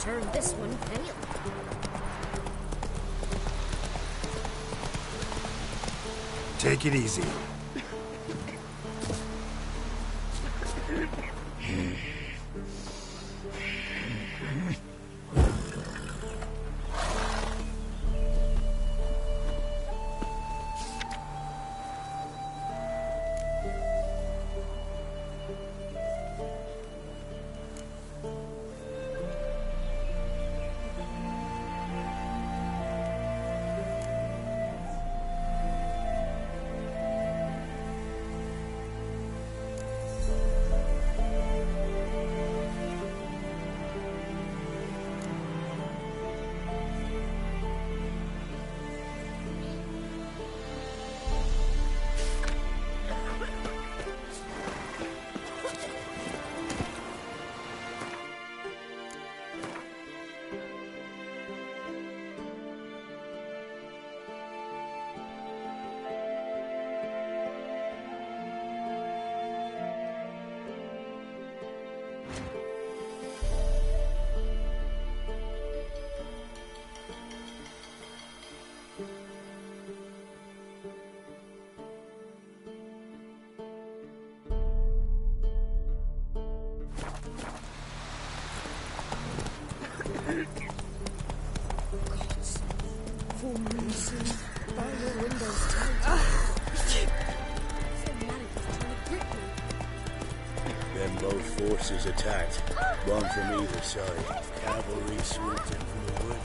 turn this one pale. Take it easy. Then both forces attacked, one from either side. Cavalry swooped in from the wood.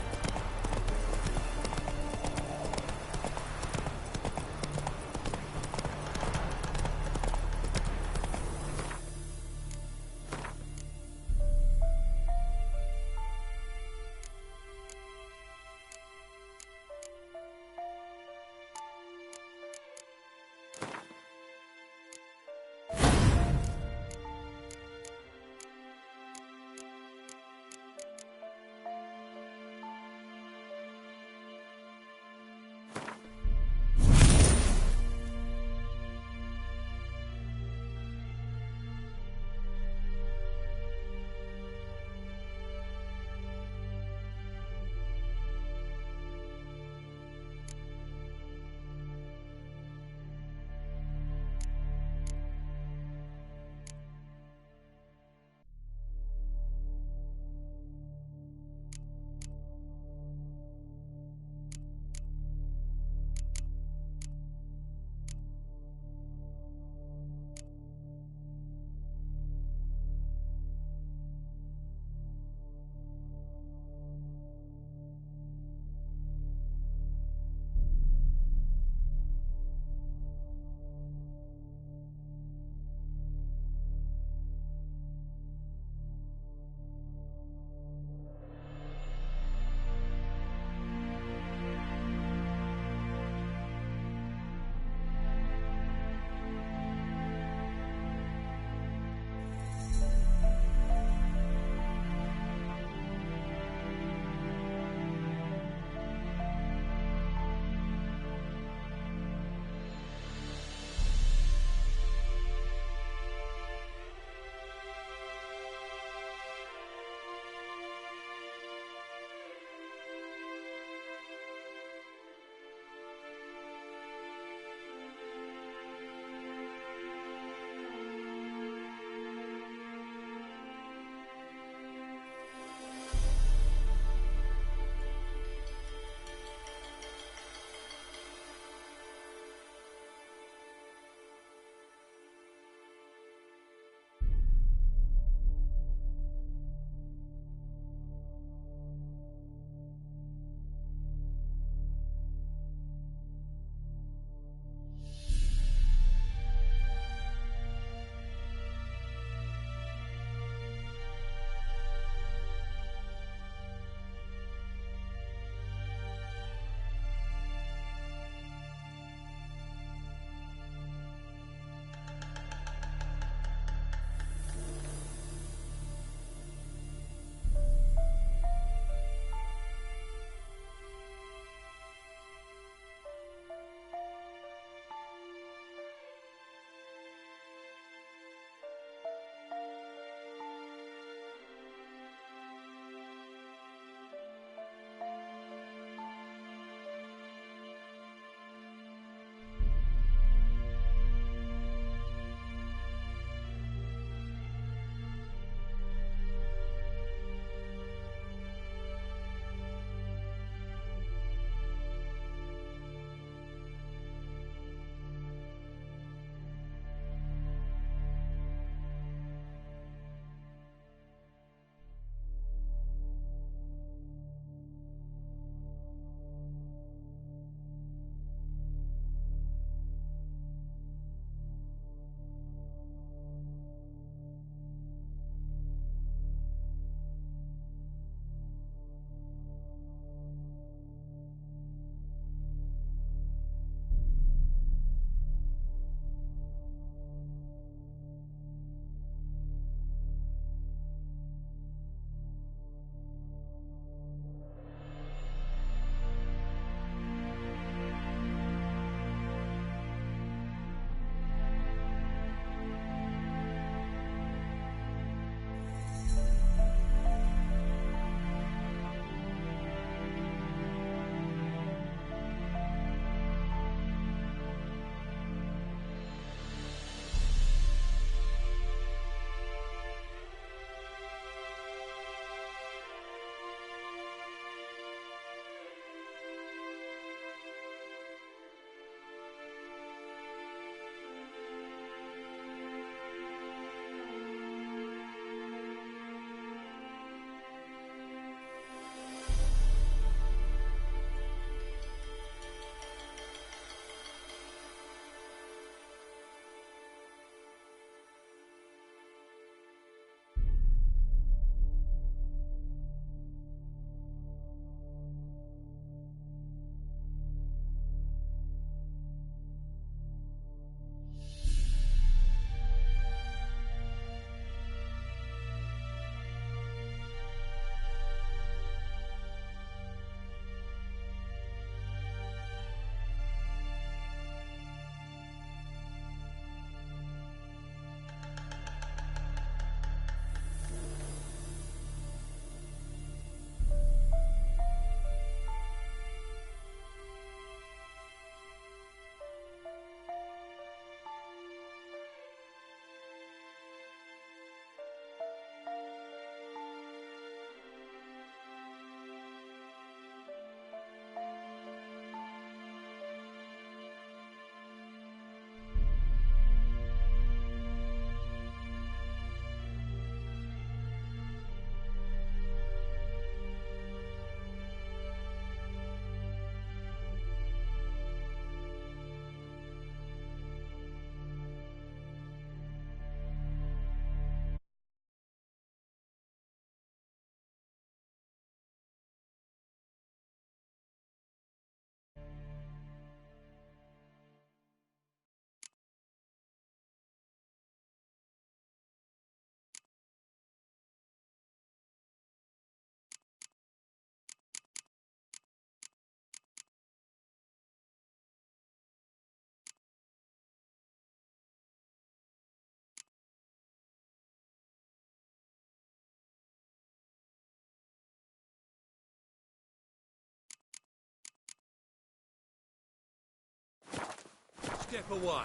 step away.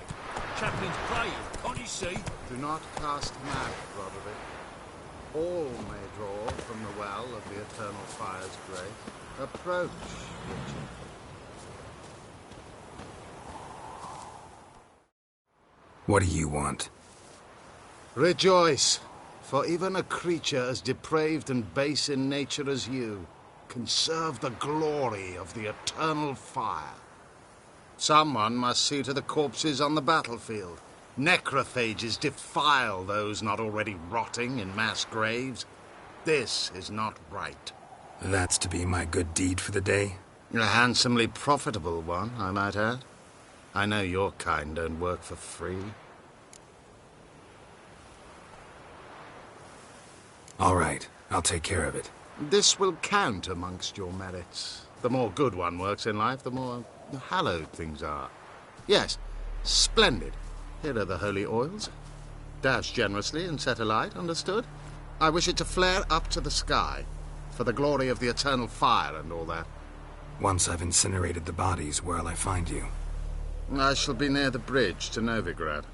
Chaplain's praying, can't you see? Do not cast him out, Roderick. All may draw from the well of the Eternal Fire's grace. Approach, Richard. What do you want? Rejoice, for even a creature as depraved and base in nature as you can serve the glory of the Eternal Fire. Someone must see to the corpses on the battlefield. Necrophages defile those not already rotting in mass graves. This is not right. That's to be my good deed for the day? A handsomely profitable one, I might add. I know your kind don't work for free. All right, I'll take care of it. This will count amongst your merits. The more good one works in life, the more hallowed things are. Yes, splendid. Here are the holy oils. Dash generously and set alight, understood? I wish it to flare up to the sky, for the glory of the Eternal Fire and all that. Once I've incinerated the bodies, where'll I find you? I shall be near the bridge to Novigrad.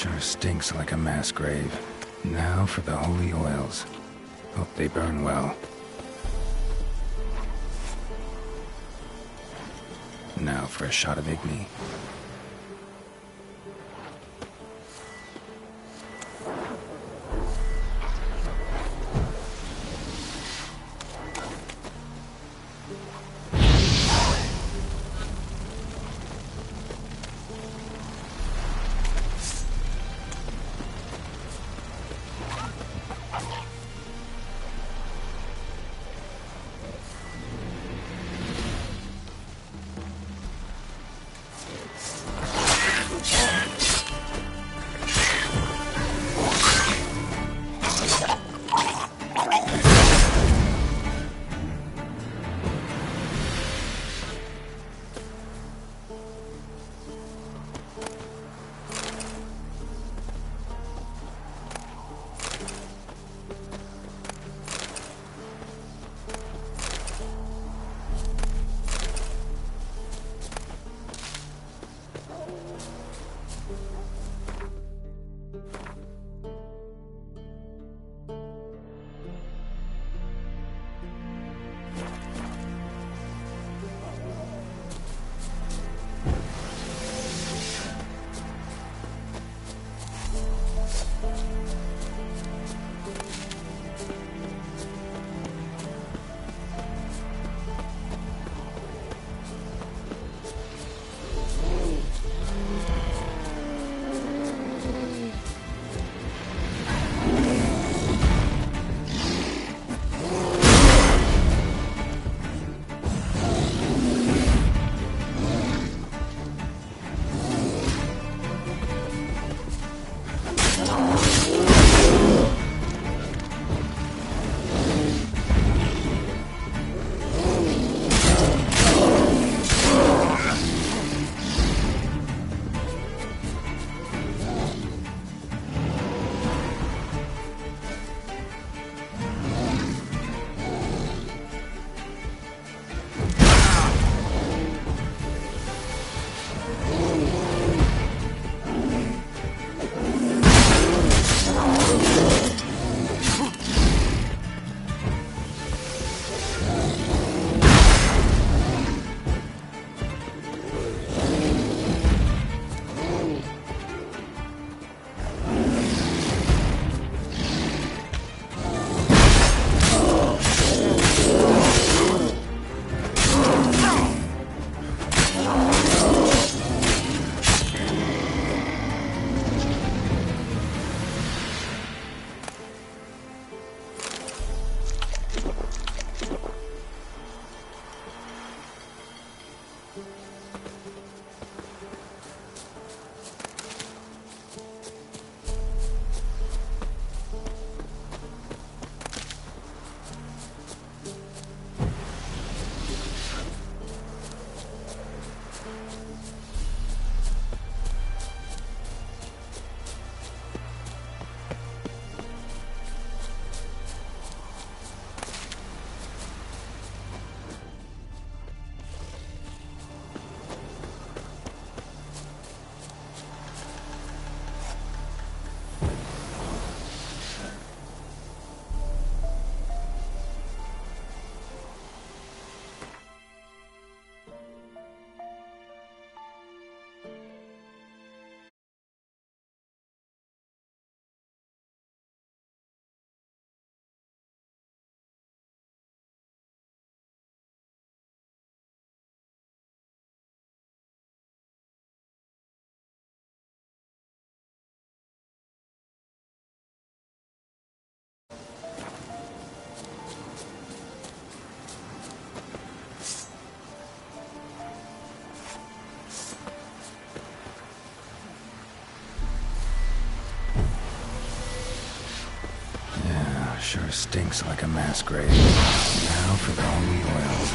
Sure stinks like a mass grave. Now for the holy oils. Hope they burn well. Now for a shot of Igni. Sure stinks like a mass grave. Now for the holy oils.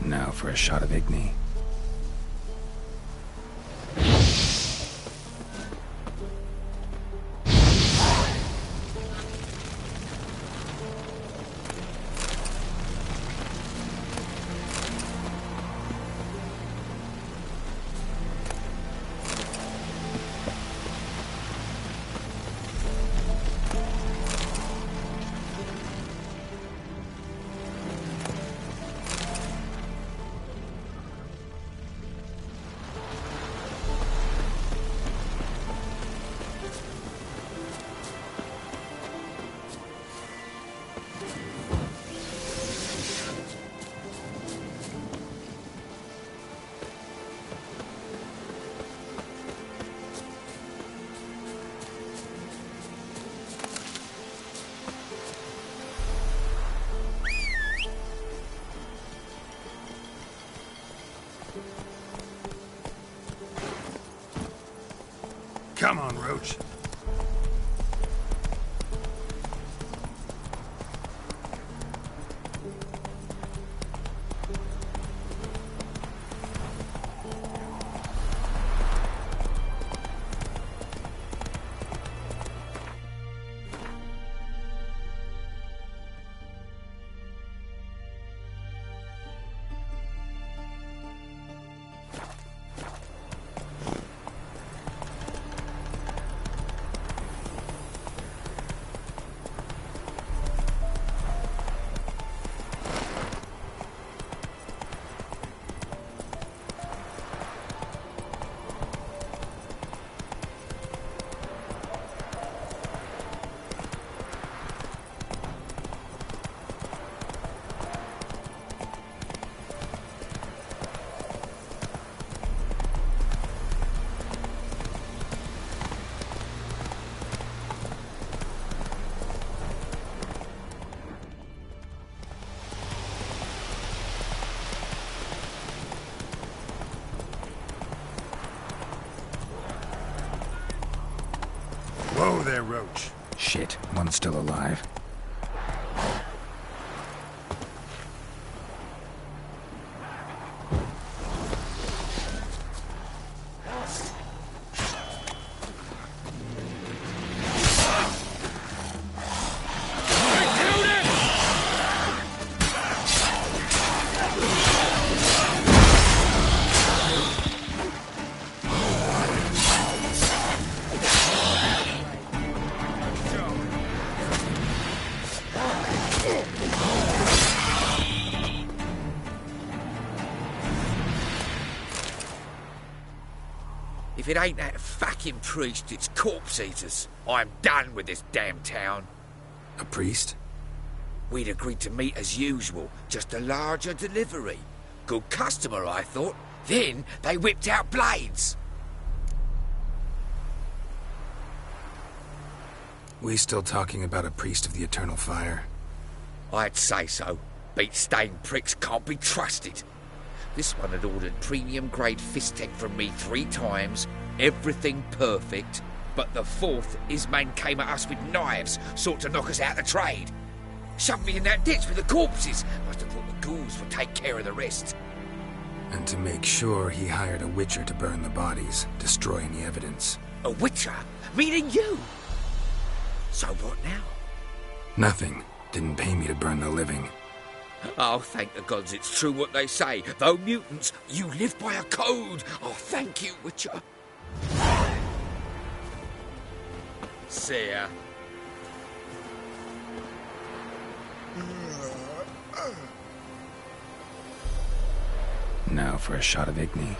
Now for a shot of Igni. Come on, Roach. Whoa there, Roach. Shit, one's still alive. If it ain't that fucking priest, it's corpse eaters. I'm done with this damn town. A priest? We'd agreed to meet as usual, just a larger delivery. Good customer, I thought. Then they whipped out blades. We still talking about a priest of the Eternal Fire? I'd say so. Beat-stained pricks can't be trusted. This one had ordered premium-grade fist tech from me 3 times, everything perfect, but the 4th, his man came at us with knives, sought to knock us out of the trade. Shoved me in that ditch with the corpses. Must have thought the ghouls would take care of the rest. And to make sure, he hired a witcher to burn the bodies, destroy any evidence. A witcher? Meaning you? So what now? Nothing. Didn't pay me to burn the living. Oh, thank the gods it's true what they say. Though mutants, you live by a code. Oh, thank you, Witcher. See ya. Now for a shot of Igni.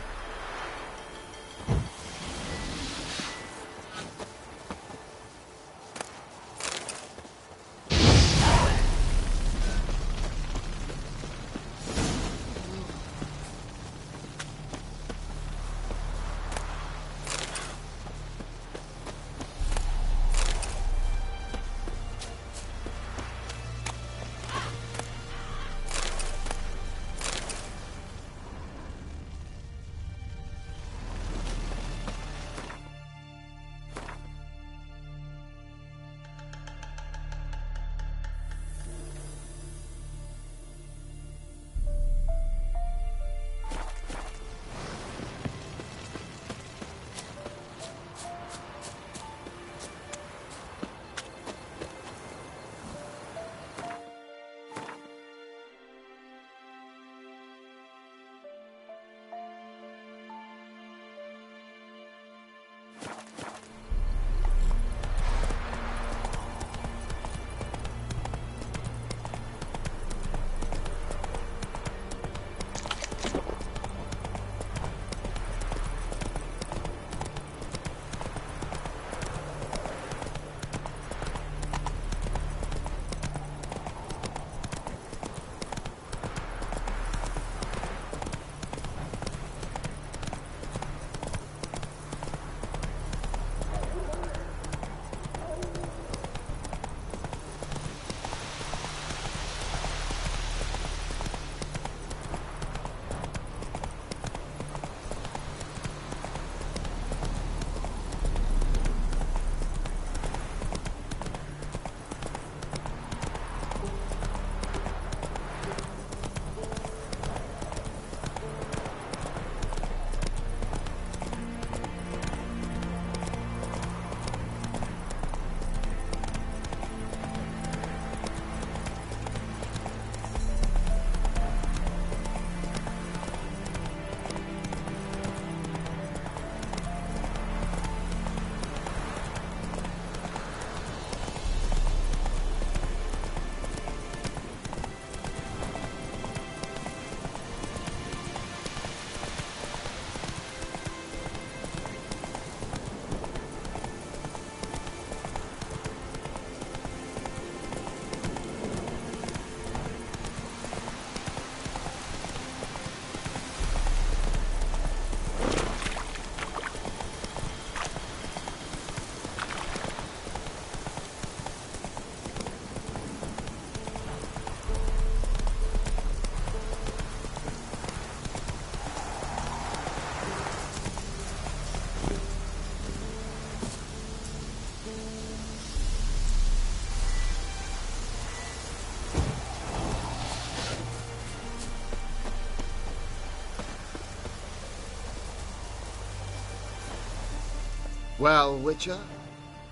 Well, Witcher,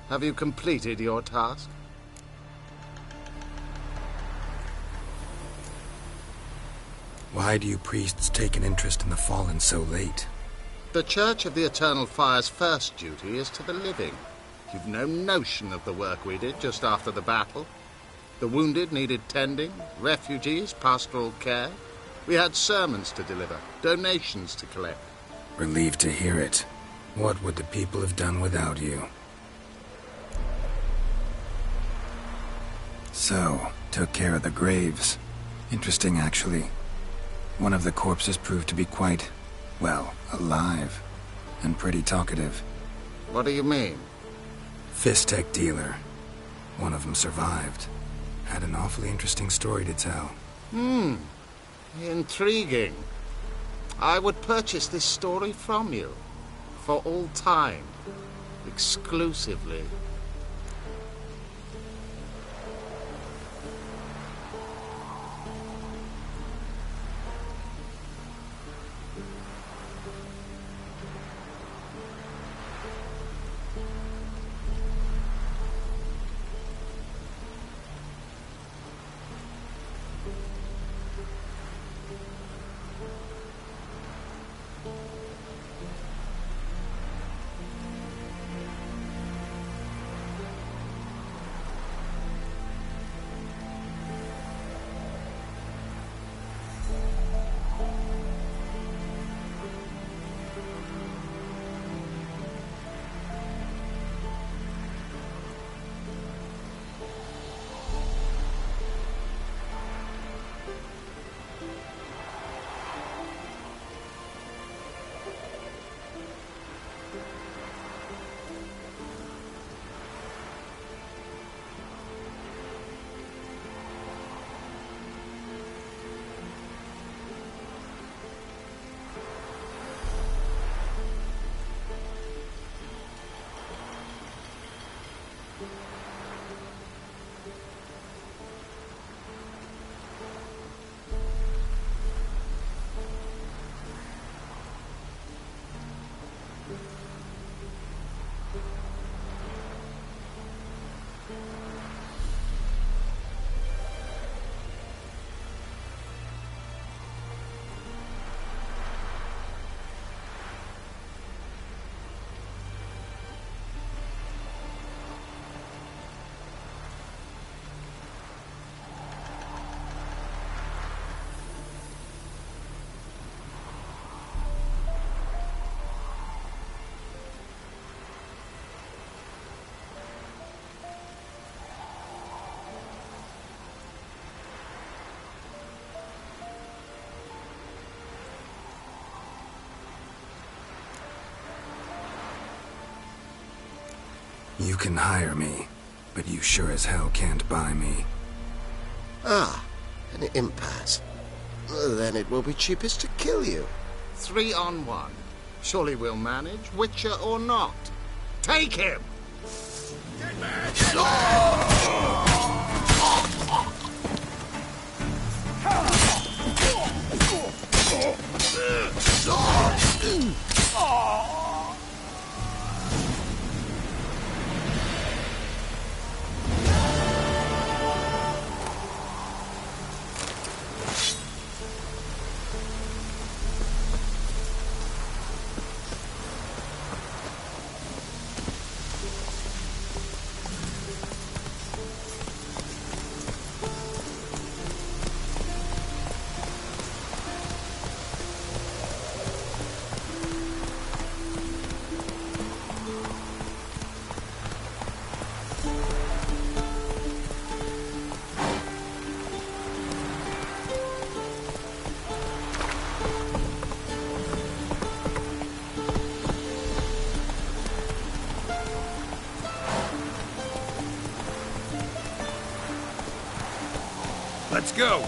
have you completed your task? Why do you priests take an interest in the fallen so late? The Church of the Eternal Fire's first duty is to the living. You've no notion of the work we did just after the battle. The wounded needed tending, refugees, pastoral care. We had sermons to deliver, donations to collect. Relieved to hear it. What would the people have done without you? So, took care of the graves. Interesting, actually. One of the corpses proved to be quite, well, alive. And pretty talkative. What do you mean? Fistech dealer. One of them survived. Had an awfully interesting story to tell. Intriguing. I would purchase this story from you. For all time. Exclusively. You can hire me, but you sure as hell can't buy me. Ah, an impasse. Then it will be cheapest to kill you. 3 on 1. Surely we'll manage, Witcher or not. Take him! Let's go!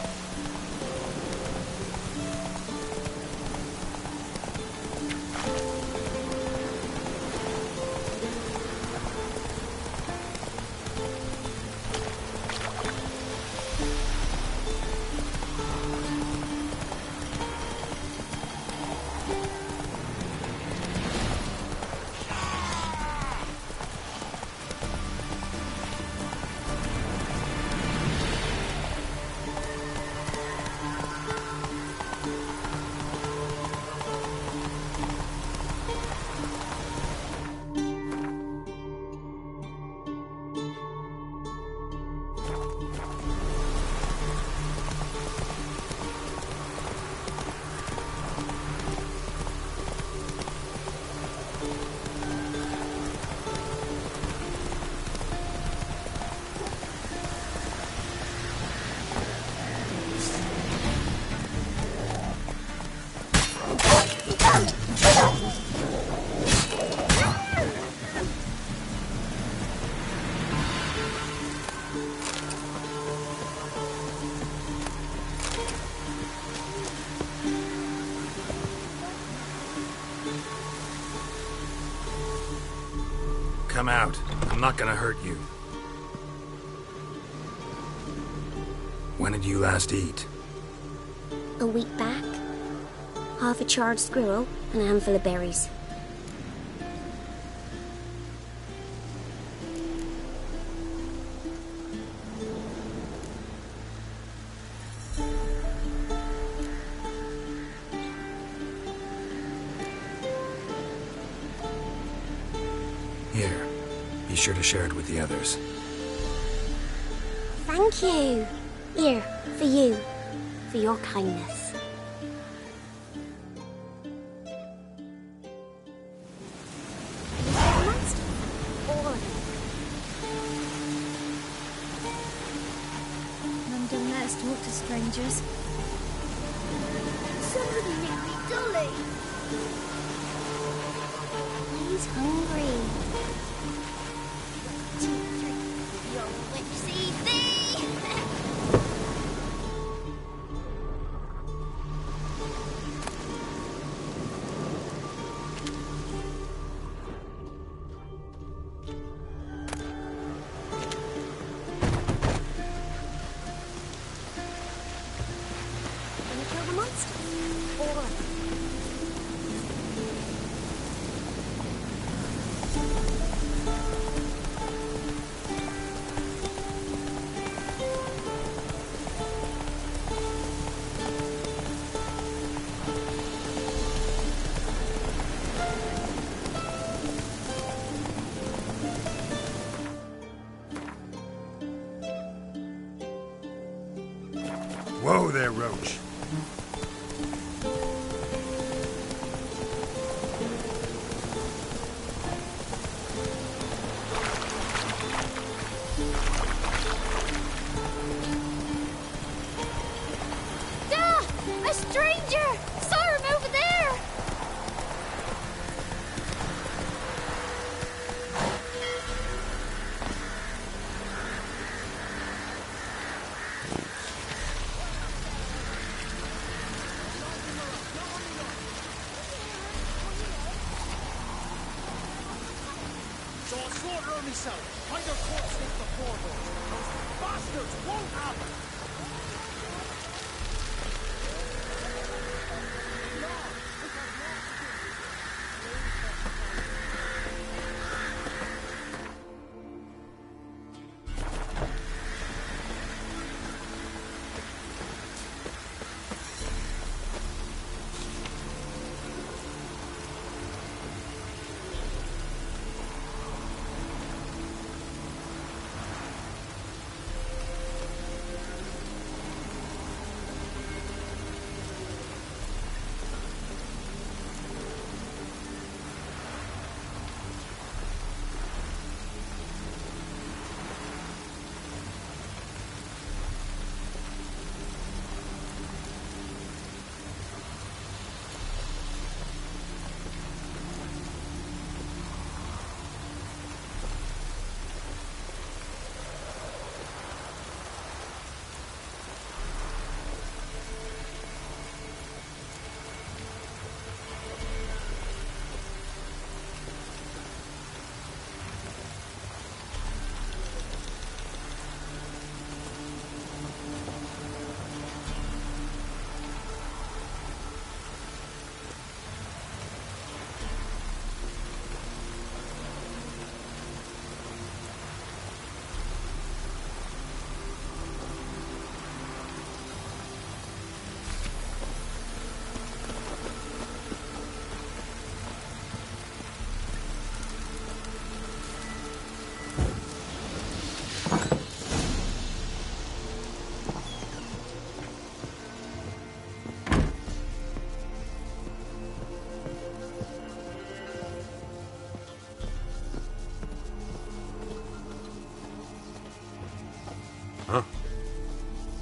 Come out. I'm not gonna hurt you. When did you last eat? A week back. Half a charred squirrel and a handful of berries. Here. Be sure to share it with the others. Thank you. Here, for you. For your kindness. Monster. All of it. None done less to talk to strangers. Somebody make me dolly. He's hungry. 2, 3, your whipsy thee! Gonna kill the monster. All of it. Whoa there, Roach. Ah! A stranger! Saw him over there! So I'll slaughter her myself. Hide her corpse next to four doors. Those bastards won't happen.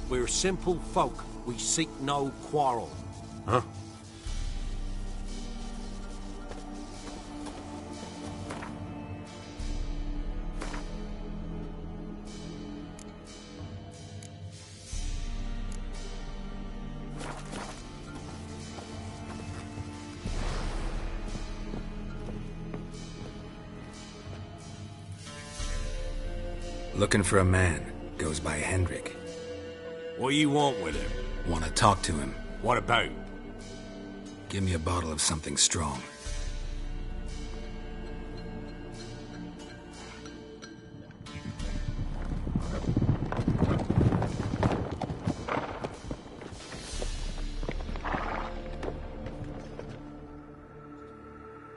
We're simple folk. We seek no quarrel. Huh? Looking for a man. Goes by Hendrik. What do you want with him? Want to talk to him. What about? Give me a bottle of something strong.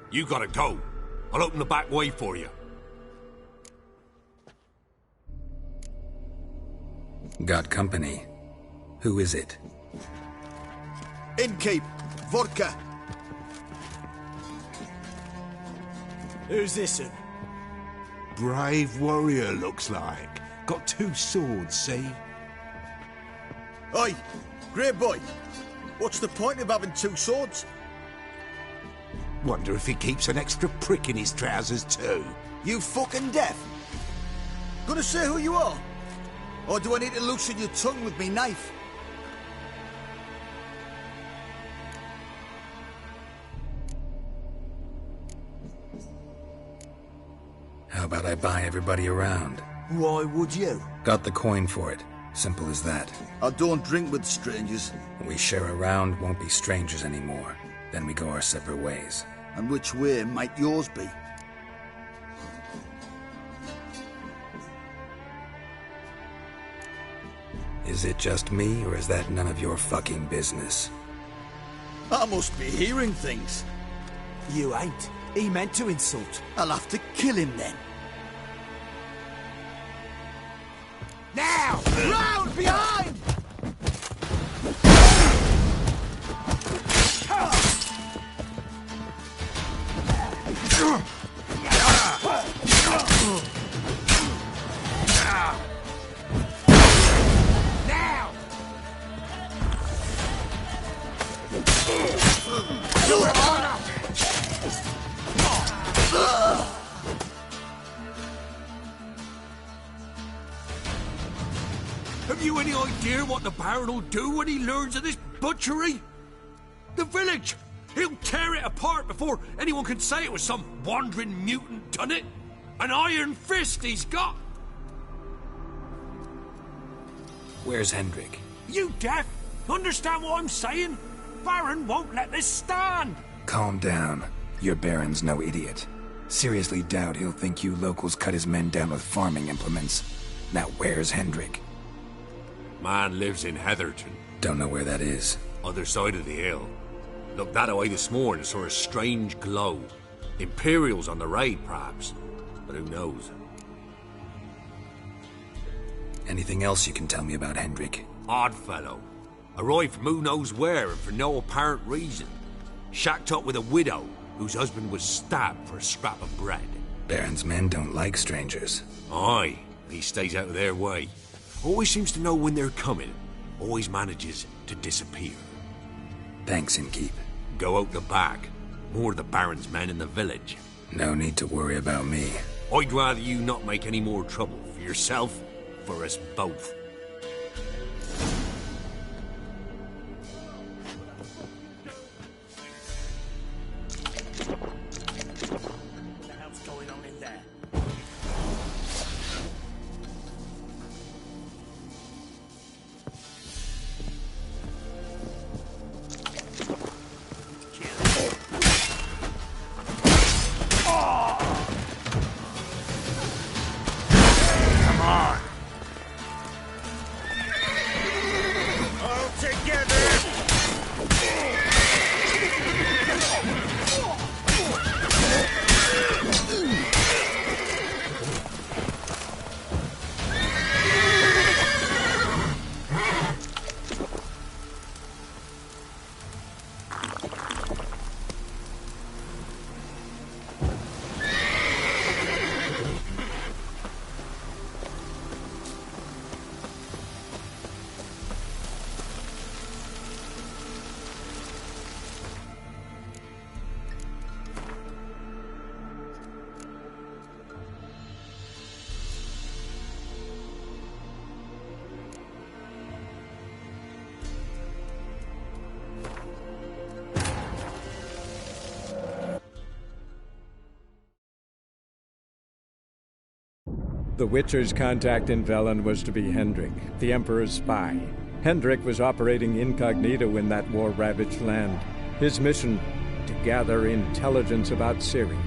You gotta go. I'll open the back way for you. Got company. Who is it? Innkeep, vodka. Who's this? Brave warrior, looks like. Got 2 swords, see? Oi, grey boy. What's the point of having 2 swords? Wonder if he keeps an extra prick in his trousers too. You fucking deaf? Gonna say who you are? Or do I need to loosen your tongue with me knife? How about I buy everybody around? Why would you? Got the coin for it. Simple as that. I don't drink with strangers. We share a round, won't be strangers anymore. Then we go our separate ways. And which way might yours be? Is it just me, or is that none of your fucking business? I must be hearing things. You ain't. He meant to insult. I'll have to kill him then. Now! Round behind! Have you any idea what the Baron will do when he learns of this butchery? The village! He'll tear it apart before anyone can say it was some wandering mutant done it. An iron fist he's got! Where's Hendrik? You deaf? Understand what I'm saying? Baron won't let this stand! Calm down. Your Baron's no idiot. Seriously doubt he'll think you locals cut his men down with farming implements. Now where's Hendrik? Man lives in Heatherton. Don't know where that is. Other side of the hill. Looked that away this morning, saw a strange glow. Imperials on the raid, perhaps. But who knows? Anything else you can tell me about Hendrik? Odd fellow. Arrived from who knows where and for no apparent reason. Shacked up with a widow whose husband was stabbed for a scrap of bread. Baron's men don't like strangers. Aye, he stays out of their way. Always seems to know when they're coming. Always manages to disappear. Thanks, Innkeep. Go out the back. More of the Baron's men in the village. No need to worry about me. I'd rather you not make any more trouble for yourself, for us both. What the hell's going on in there? The Witcher's contact in Velen was to be Hendrik, the Emperor's spy. Hendrik was operating incognito in that war-ravaged land. His mission, to gather intelligence about Ciri.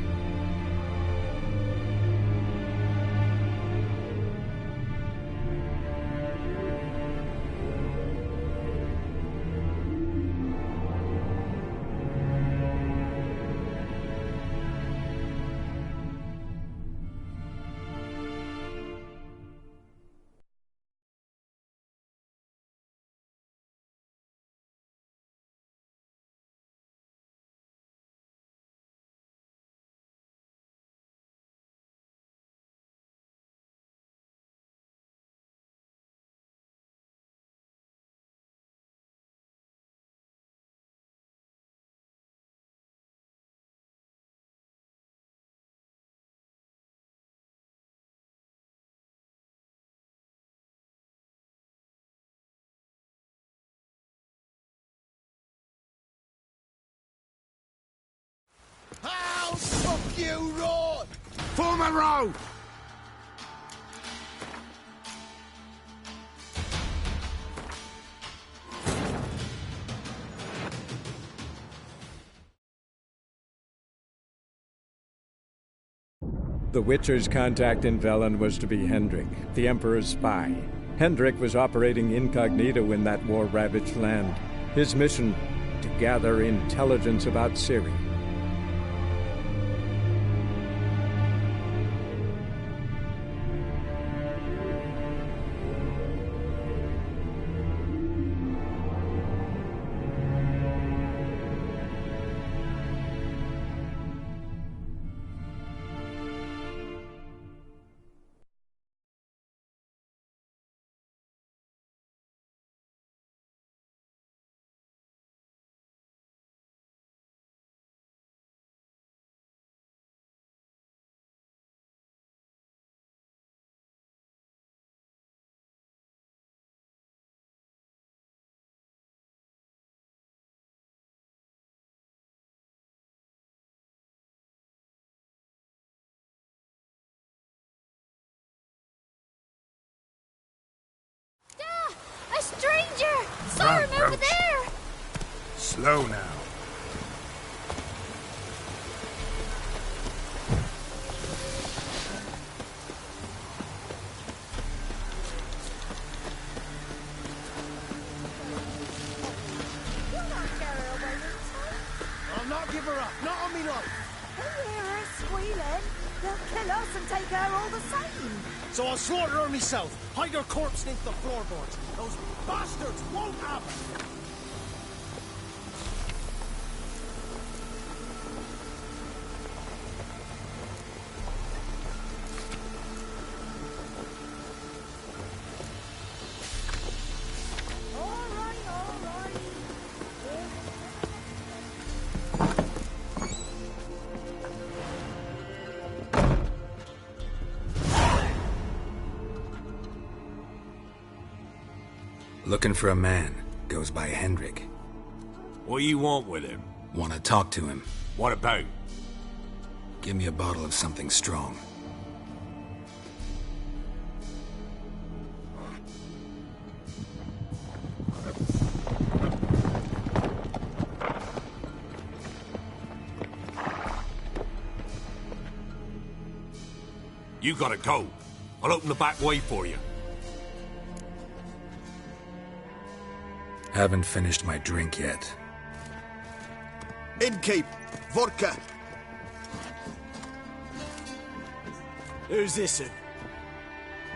How fuck you, Rod! Form a row! The Witcher's contact in Velen was to be Hendrik, the Emperor's spy. Hendrik was operating incognito in that war-ravaged land. His mission, to gather intelligence about Ciri. A stranger! Saw him over there! Slow now. I'll not give her up, not on me life. They hear her squealing. They'll kill us and take her all the same. So I'll slaughter her myself, hide her corpse beneath the floorboards. Those bastards won't have her. Looking for a man. Goes by Hendrik. What do you want with him? Want to talk to him. What about? Give me a bottle of something strong. You gotta go. I'll open the back way for you. Haven't finished my drink yet. Innkeep! Vodka! Who's this?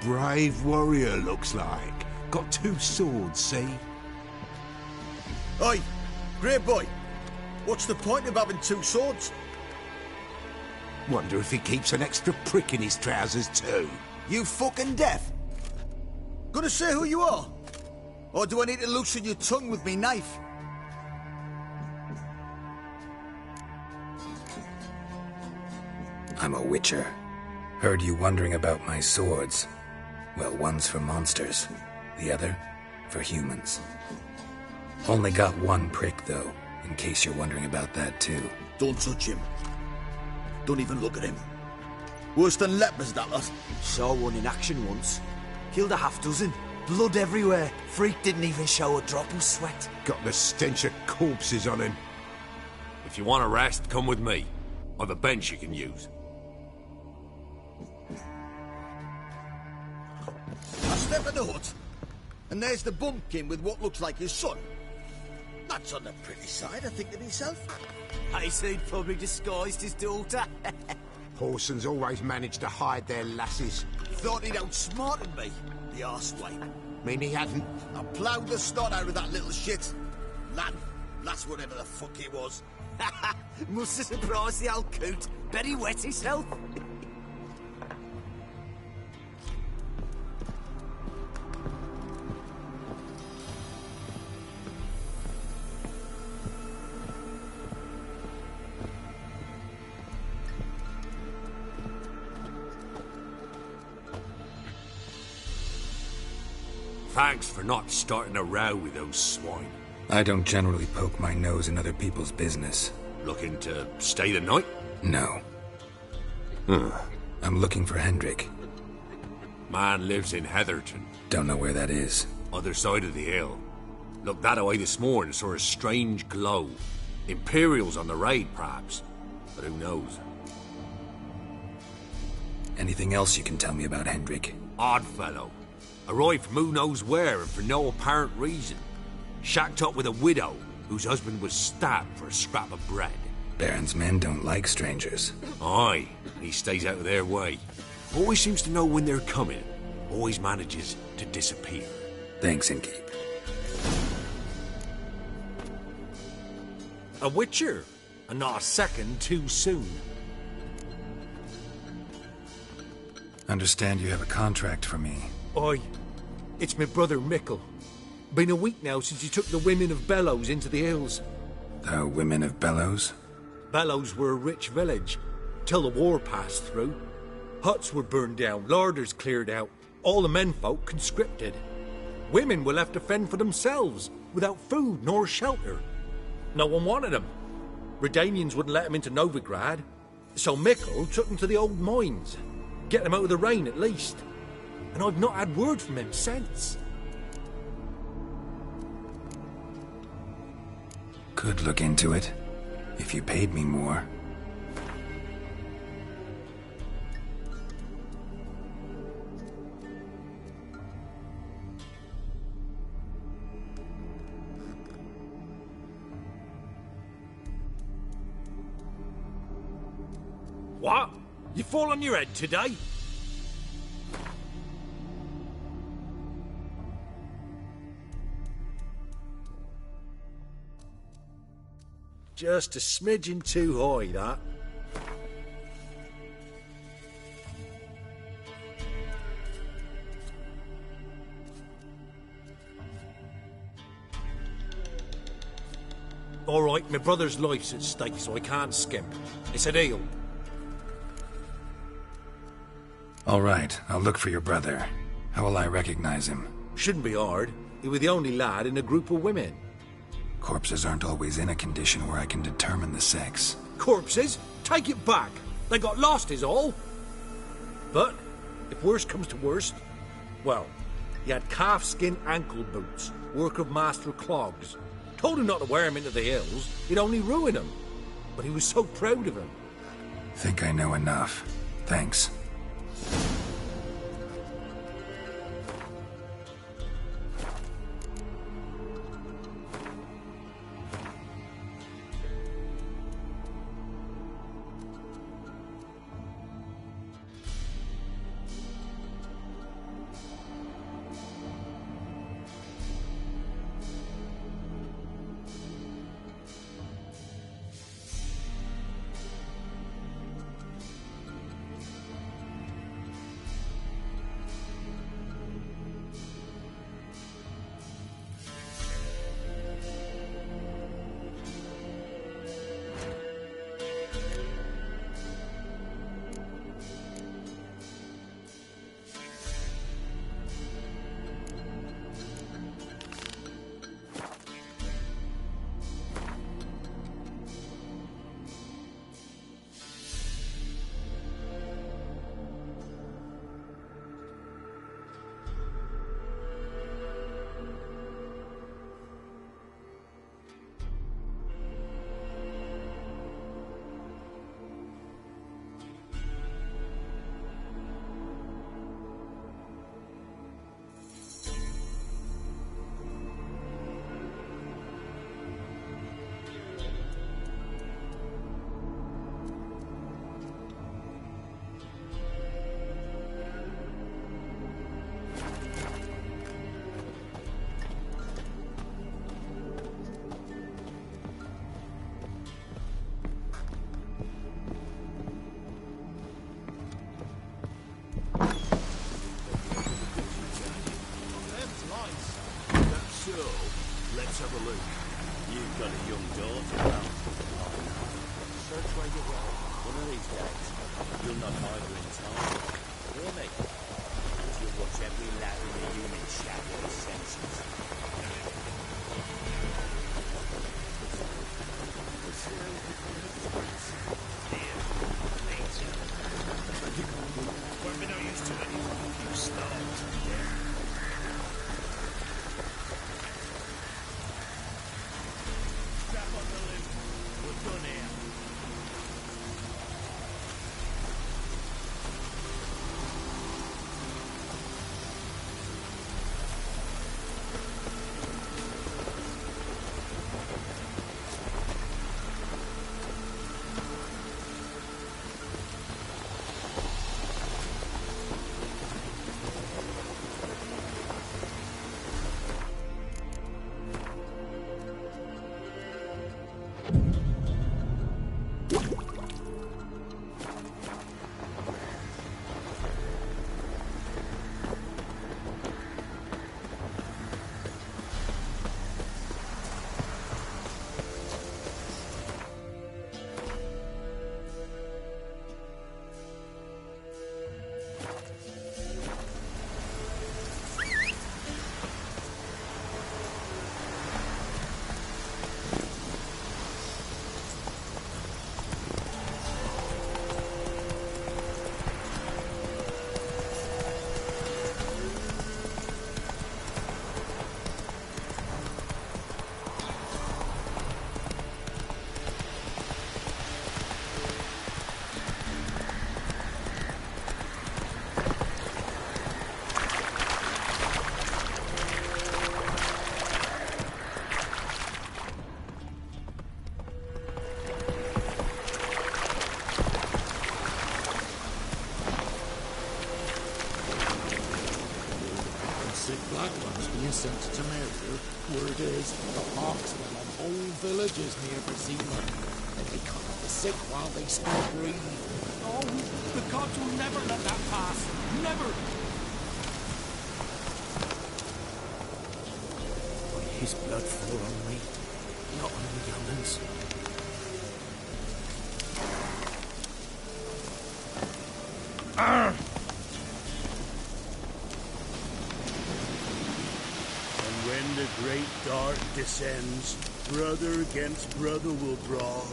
Brave warrior, looks like. Got 2 swords, see? Oi! Grey boy! What's the point of having 2 swords? Wonder if he keeps an extra prick in his trousers too. You fucking deaf? Gonna say who you are? Or do I need to loosen your tongue with me knife? I'm a witcher. Heard you wondering about my swords. Well, one's for monsters, the other for humans. Only got 1 prick, though, in case you're wondering about that, too. Don't touch him. Don't even look at him. Worse than lepers, that lot. Saw one in action once. Killed a half dozen. Blood everywhere. Freak didn't even show a drop of sweat. Got the stench of corpses on him. If you want a rest, come with me. I've a bench you can use. I step in the hut, and there's the bumpkin with what looks like his son. That's on the pretty side, I think to myself. I said probably disguised his daughter. Horson's always managed to hide their lasses. Thought he'd outsmarted me, the arsewipe. Mean he hadn't. I ploughed the snot out of that little shit. That's whatever the fuck he was. Must have surprised the old coot. Bet he wet himself. Thanks for not starting a row with those swine. I don't generally poke my nose in other people's business. Looking to stay the night? No. I'm looking for Hendrik. Man lives in Heatherton. Don't know where that is. Other side of the hill. Looked that away this morning, saw a strange glow. Imperials on the raid, perhaps. But who knows? Anything else you can tell me about Hendrik? Odd fellow. Arrived from who knows where and for no apparent reason. Shacked up with a widow whose husband was stabbed for a scrap of bread. Baron's men don't like strangers. Aye, he stays out of their way. Always seems to know when they're coming. Always manages to disappear. Thanks, Inkeep. A witcher, and not a second too soon. Understand you have a contract for me. Aye, it's my brother Mickle. Been a week now since he took the women of Bellows into the hills. The women of Bellows? Bellows were a rich village, till the war passed through. Huts were burned down, larders cleared out, all the menfolk conscripted. Women were left to fend for themselves, without food nor shelter. No one wanted them. Redanians wouldn't let them into Novigrad, so Mickle took them to the old mines. Get them out of the rain at least. And I've not had word from him since. Could look into it, if you paid me more. What? You fall on your head today? Just a smidgen too high, that. All right, my brother's life's at stake, so I can't skimp. It's a deal. All right, I'll look for your brother. How will I recognize him? Shouldn't be hard. He was the only lad in a group of women. Corpses aren't always in a condition where I can determine the sex. Corpses? Take it back. They got lost is all. But, if worst comes to worst, well, he had calfskin ankle boots, work of Master Clogs. Told him not to wear him into the hills, he'd only ruin him. But he was so proud of him. Think I know enough. Thanks. innocent to murder. Word is, the marksmen of whole villages near Brazil. And they cut up the sick while they still breathe. Oh, the gods will never let that pass. Never! May his blood fall on me, not on the young'uns. And when the great dark descends, brother against brother will brawl.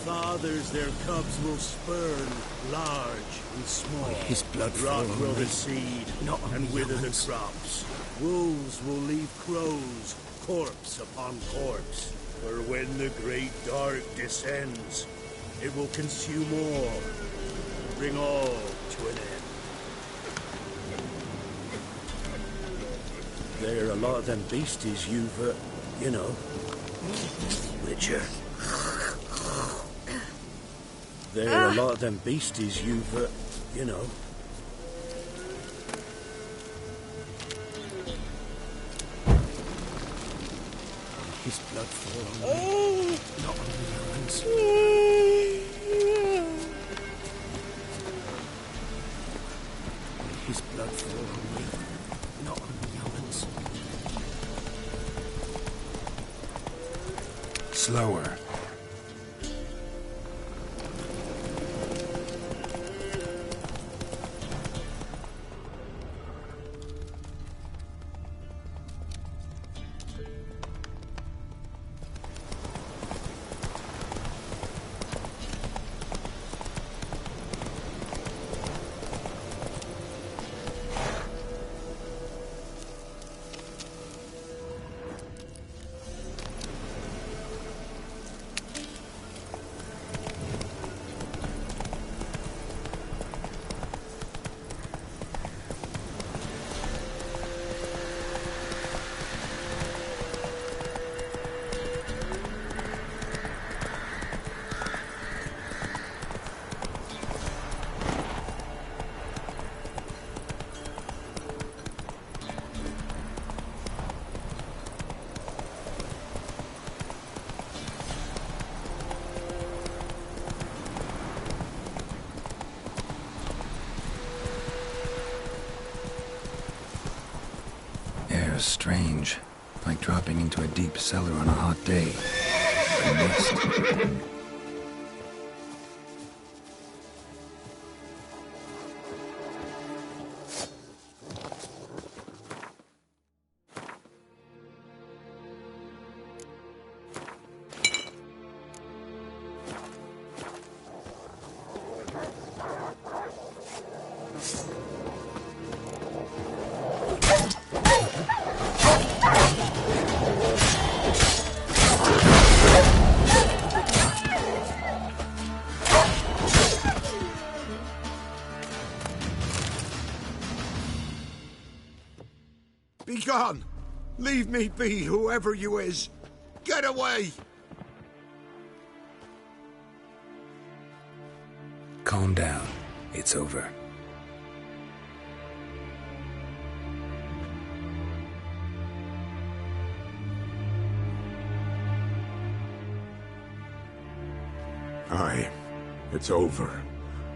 Fathers their cubs will spurn, large and small. May his blood fall Rot on will me, the seed, not on and the wither the young'uns. crops. Wolves will leave crows, corpse upon corpse. For when the great dark descends, it will consume all, bring all to an end. There are a lot of them beasties you've, you know, Witcher. There are a lot of them beasties you've, you know. His blood fall on me, not on the young'uns. May his blood fall on me, not on the young'uns. Slower. Air's strange, like dropping into a deep cellar on a hot day. The mist. Be gone! Leave me be, whoever you is! Get away! Calm down. It's over. Aye, it's over.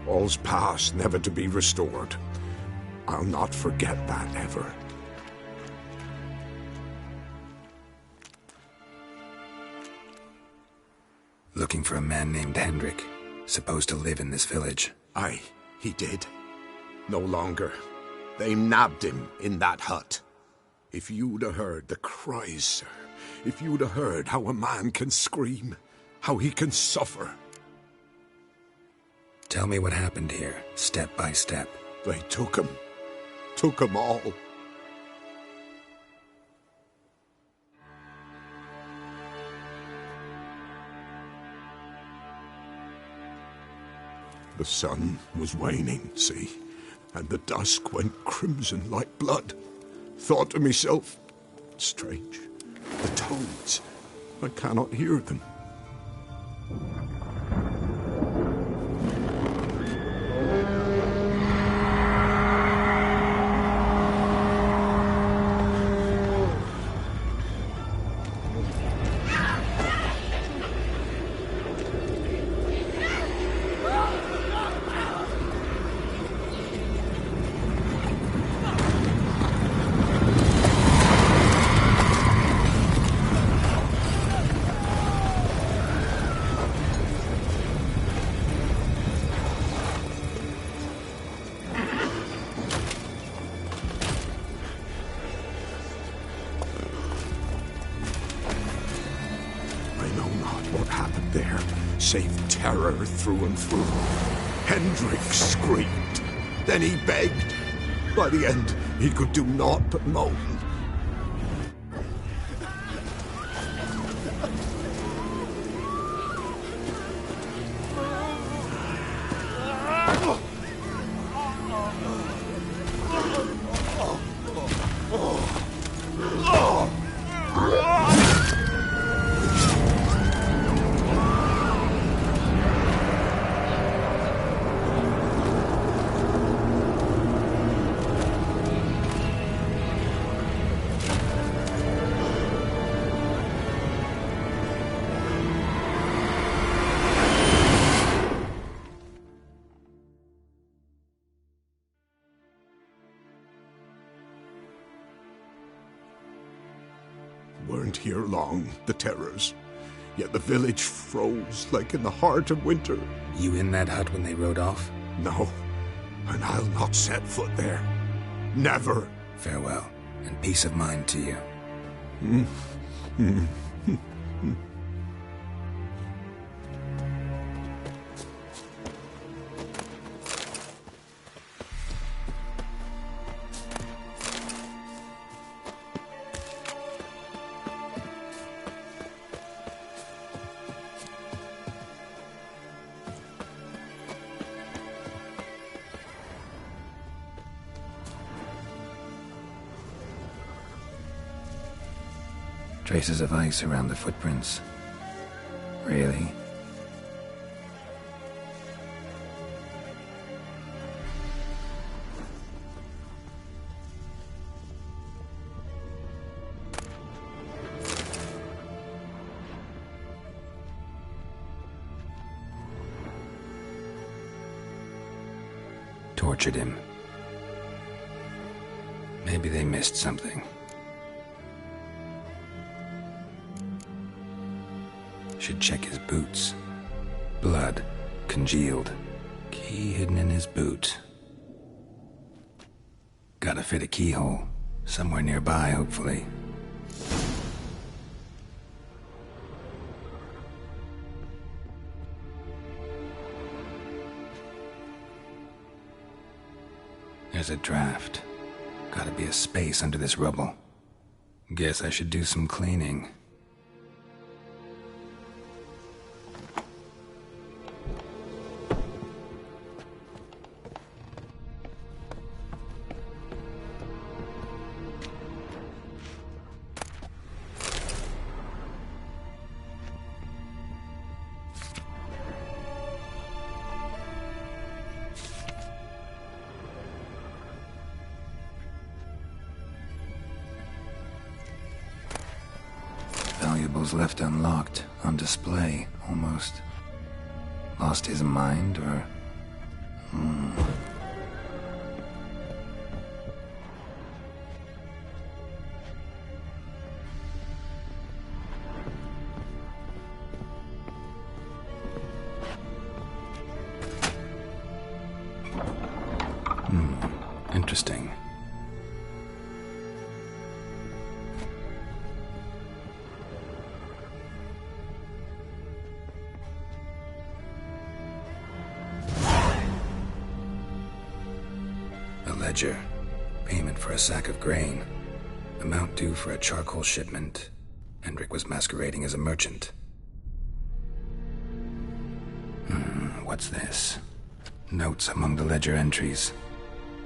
All's past, never to be restored. I'll not forget that ever. Looking for a man named Hendrik, supposed to live in this village. Aye, he did. No longer. They nabbed him in that hut. If you'd have heard the cries, sir, if you'd have heard how a man can scream, how he can suffer. Tell me what happened here, step by step. They took him all. The sun was waning, see, and the dusk went crimson like blood. Thought to myself, strange, the toads, I cannot hear them. save terror through and through. Hendrik screamed. Then he begged. By the end, he could do naught but moan. Weren't here long, the terrors. Yet the village froze like in the heart of winter. You in that hut when they rode off? No, and I'll not set foot there. Never. Farewell, and peace of mind to you. Traces of ice around the footprints. Really? Tortured him. Maybe they missed something. Should check his boots. Blood, congealed. Key hidden in his boot. Gotta fit a keyhole. Somewhere nearby, hopefully. There's a draft. Gotta be a space under this rubble. Guess I should do some cleaning. Valuables left unlocked, on display, almost. Lost his mind, or... Interesting. Ledger. Payment for a sack of grain. Amount due for a charcoal shipment. Hendrik was masquerading as a merchant. What's this? Notes among the ledger entries.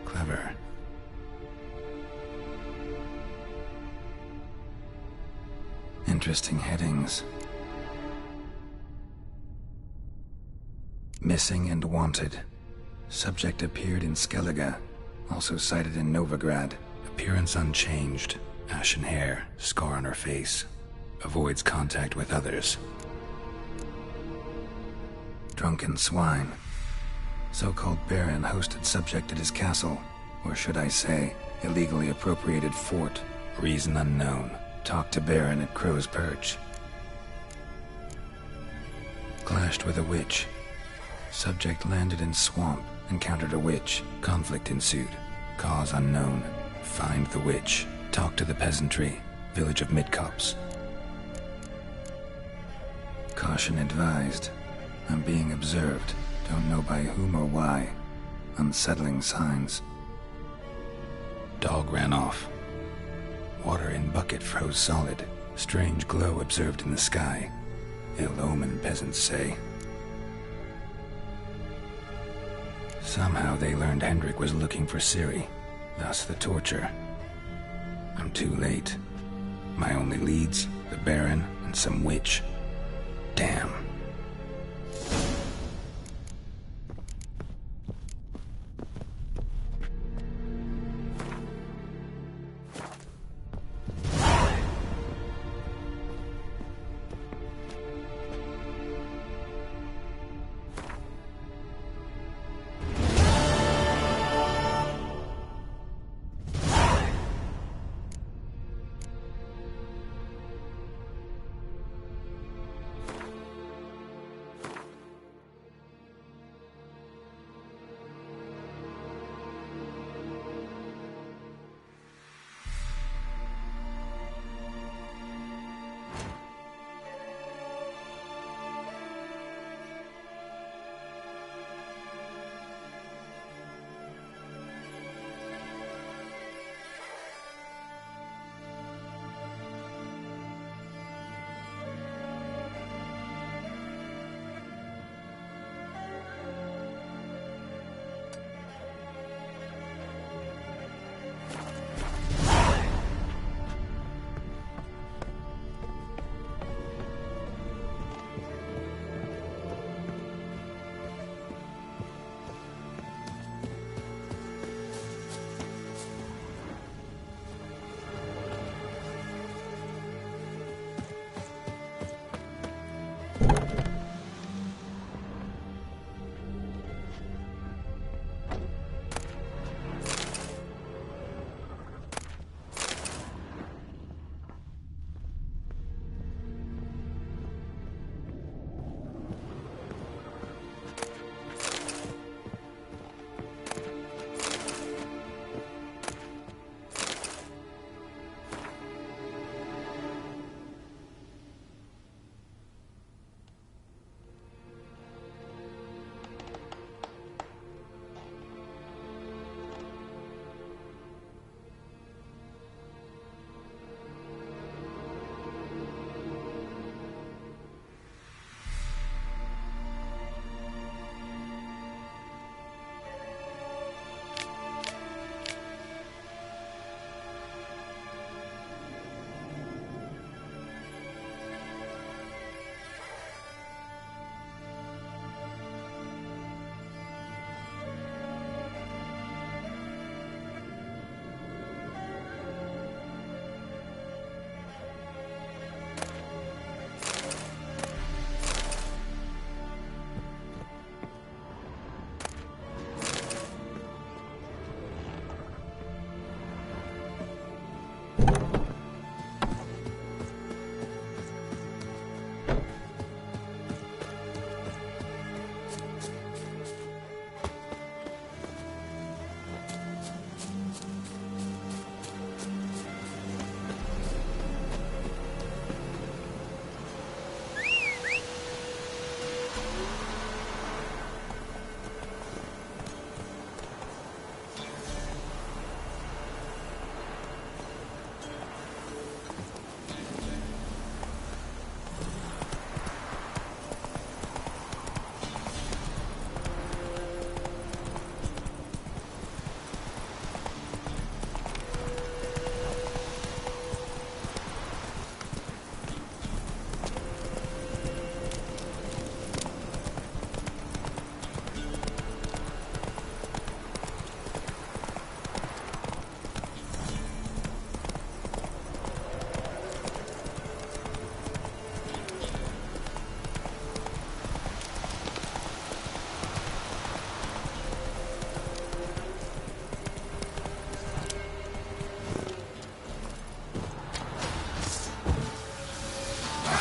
Clever. Interesting headings. Missing and wanted. Subject appeared in Skellige. Also cited in Novigrad. Appearance unchanged. Ashen hair, scar on her face. Avoids contact with others. Drunken swine. So-called Baron hosted subject at his castle. Or should I say, illegally appropriated fort. Reason unknown. Talked to Baron at Crow's Perch. Clashed with a witch. Subject landed in swamp. Encountered a witch. Conflict ensued. Cause unknown. Find the witch. Talk to the peasantry. Village of Midcopse. Caution advised. I'm being observed. Don't know by whom or why. Unsettling signs. Dog ran off. Water in bucket froze solid. Strange glow observed in the sky. Ill omen, peasants say. Somehow they learned Hendrik was looking for Ciri. Thus the torture. I'm too late. My only leads, the Baron and some witch. Damn.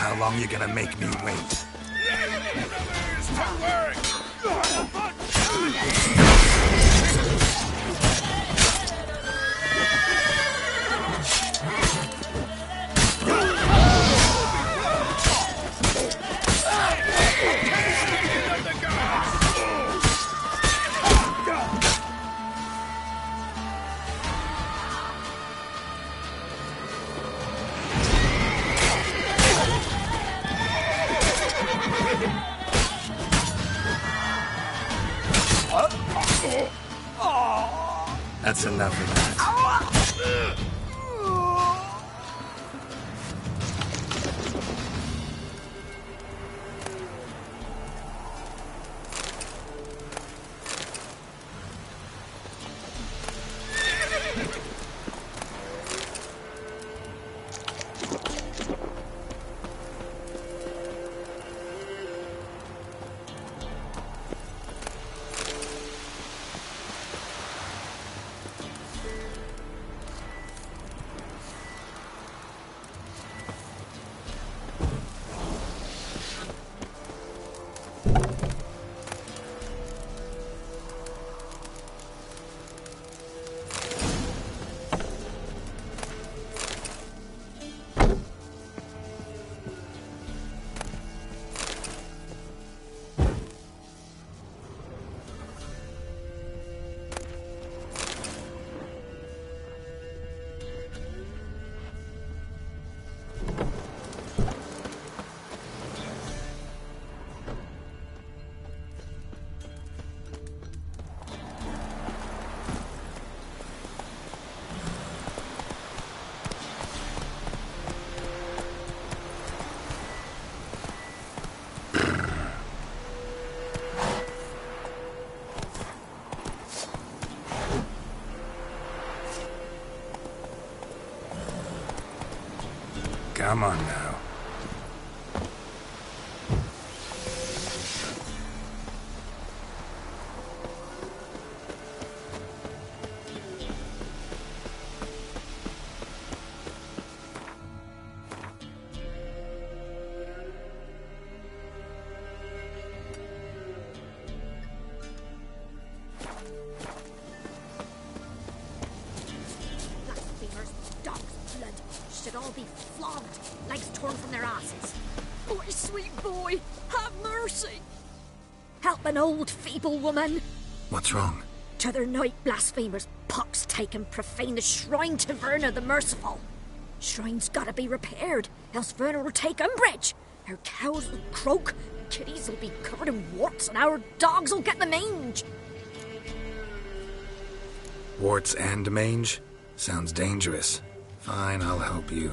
How long you gonna make me wait? That's enough of that. Come on now. Blasphemers, dogs, blood, should all be flogged, legs torn from their asses. My sweet boy, have mercy. Help an old, feeble woman. What's wrong? T'other night, blasphemers, pox take and profane the shrine to Verna the Merciful. Shrine's gotta be repaired, else Verna will take umbrage. Our cows will croak, kitties will be covered in warts, and our dogs will get the mange. Warts and mange? Sounds dangerous. Fine, I'll help you.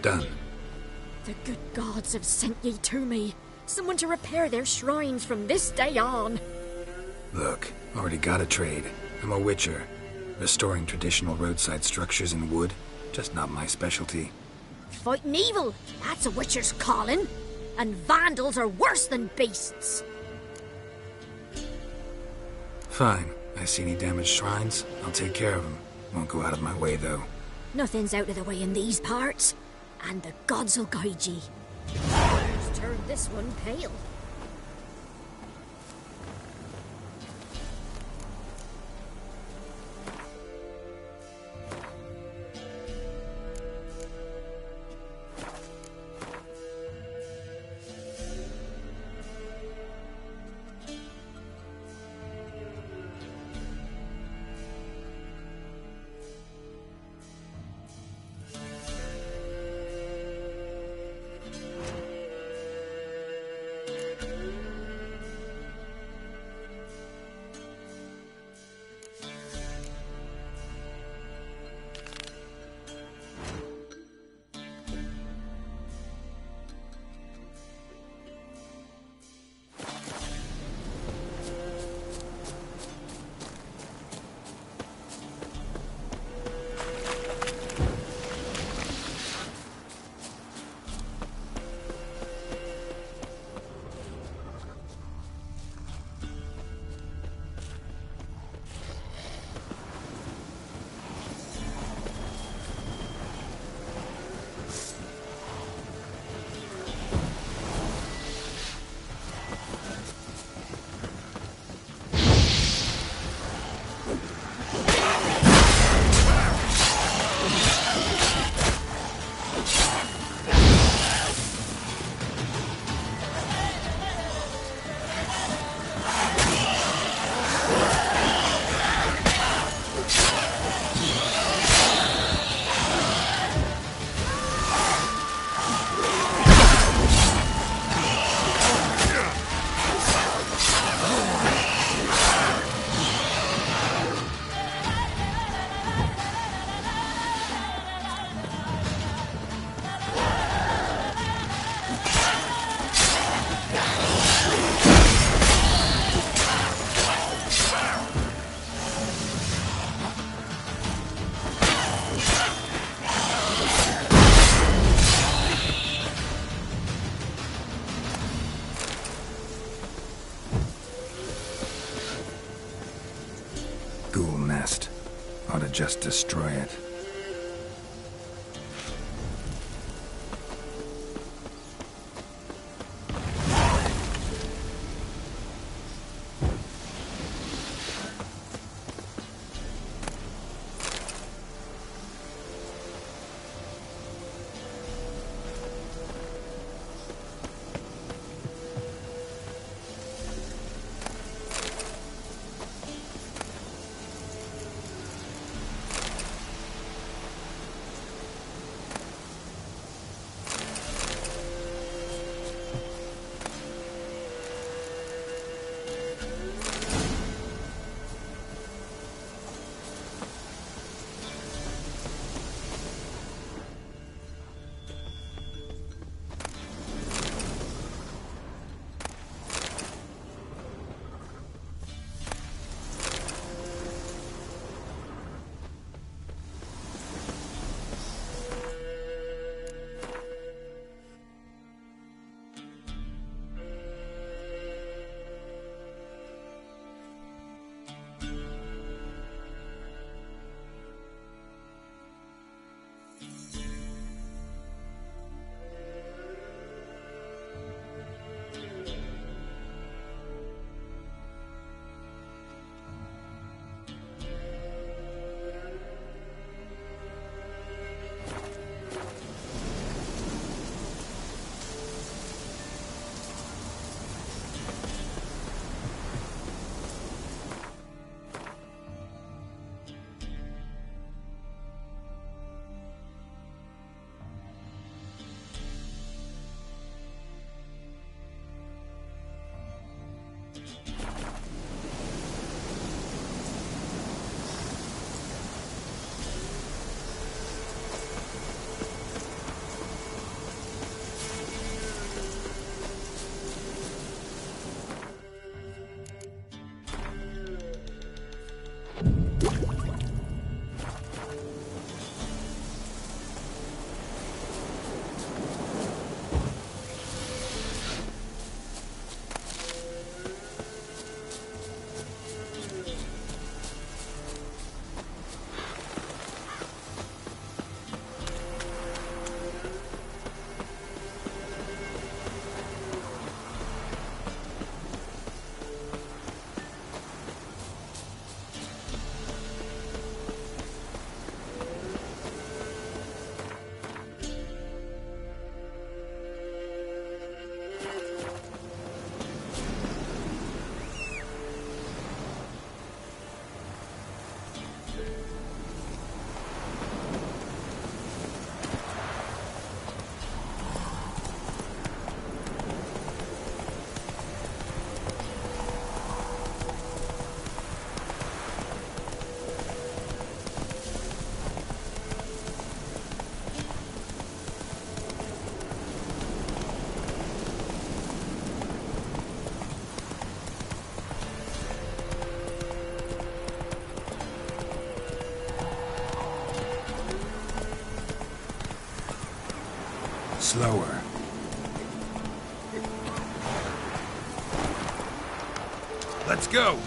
Done. The good gods have sent ye to me. Someone to repair their shrines from this day on. Look, already got a trade. I'm a witcher. Restoring traditional roadside structures in wood, just not my specialty. Fighting evil, that's a witcher's calling. And vandals are worse than beasts. Fine. I see any damaged shrines, I'll take care of them. Won't go out of my way, though. Nothing's out of the way in these parts. And the gods will guide ye. Just turn this one pale. past. Ought to just destroy it. Slower. Let's go!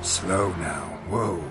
Slow now. Whoa.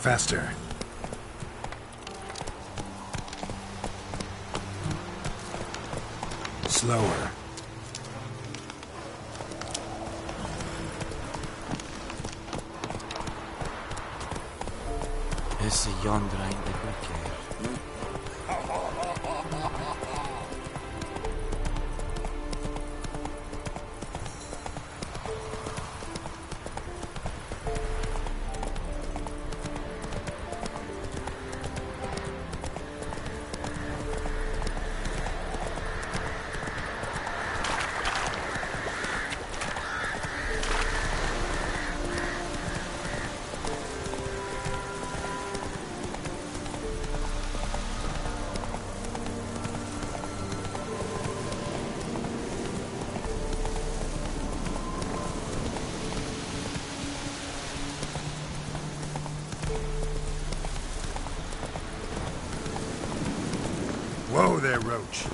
Faster. Slower. Esse yonder ain't the bricklayer. Whoa there, Roach.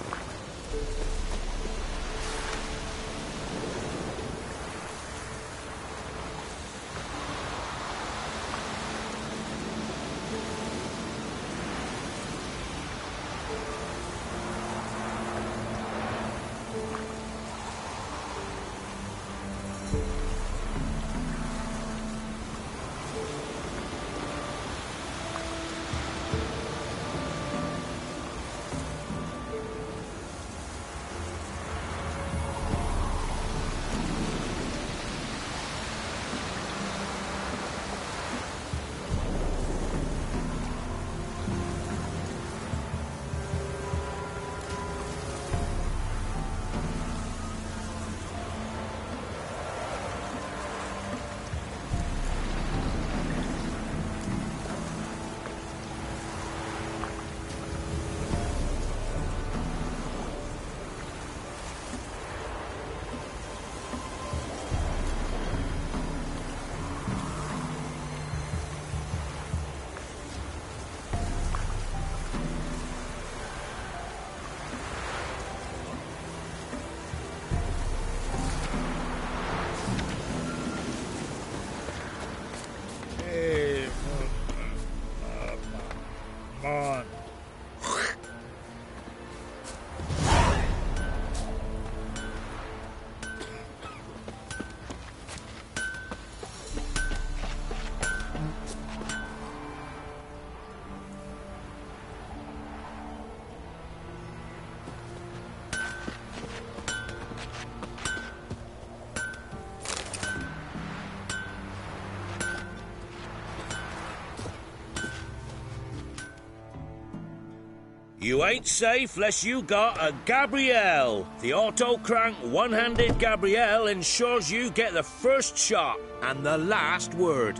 You ain't safe unless you got a Gabrielle. The auto-crank one-handed Gabrielle ensures you get the first shot and the last word.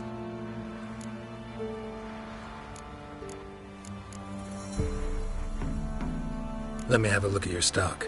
Let me have a look at your stock.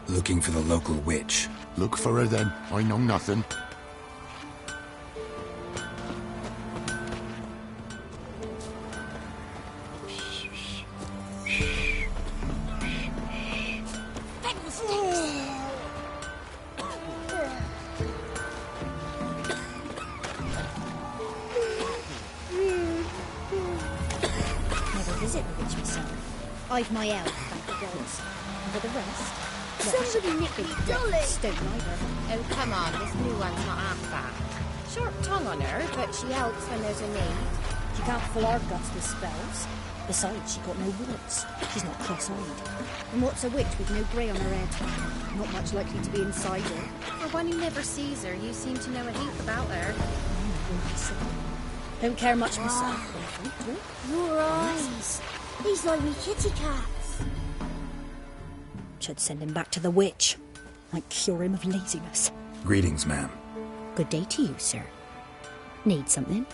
Looking for the local witch. Look for her then. I know nothing. I've my elf, thank the gods. And for the rest... Somebody nicked me dolly! Don't either. Oh, come on, this new one's not half bad. Sharp tongue on her, but she helps when there's a need. She can't fill our guts with spells. Besides, she got no warts. She's not cross-eyed. And what's a witch with no grey on her head? Not much likely to be inside her. For one who never sees her, you seem to know a heap about her. Don't care much myself. Your eyes. These like me kitty cats. Should send him back to the witch. Might cure him of laziness. Greetings, ma'am. Good day to you, sir. Need something?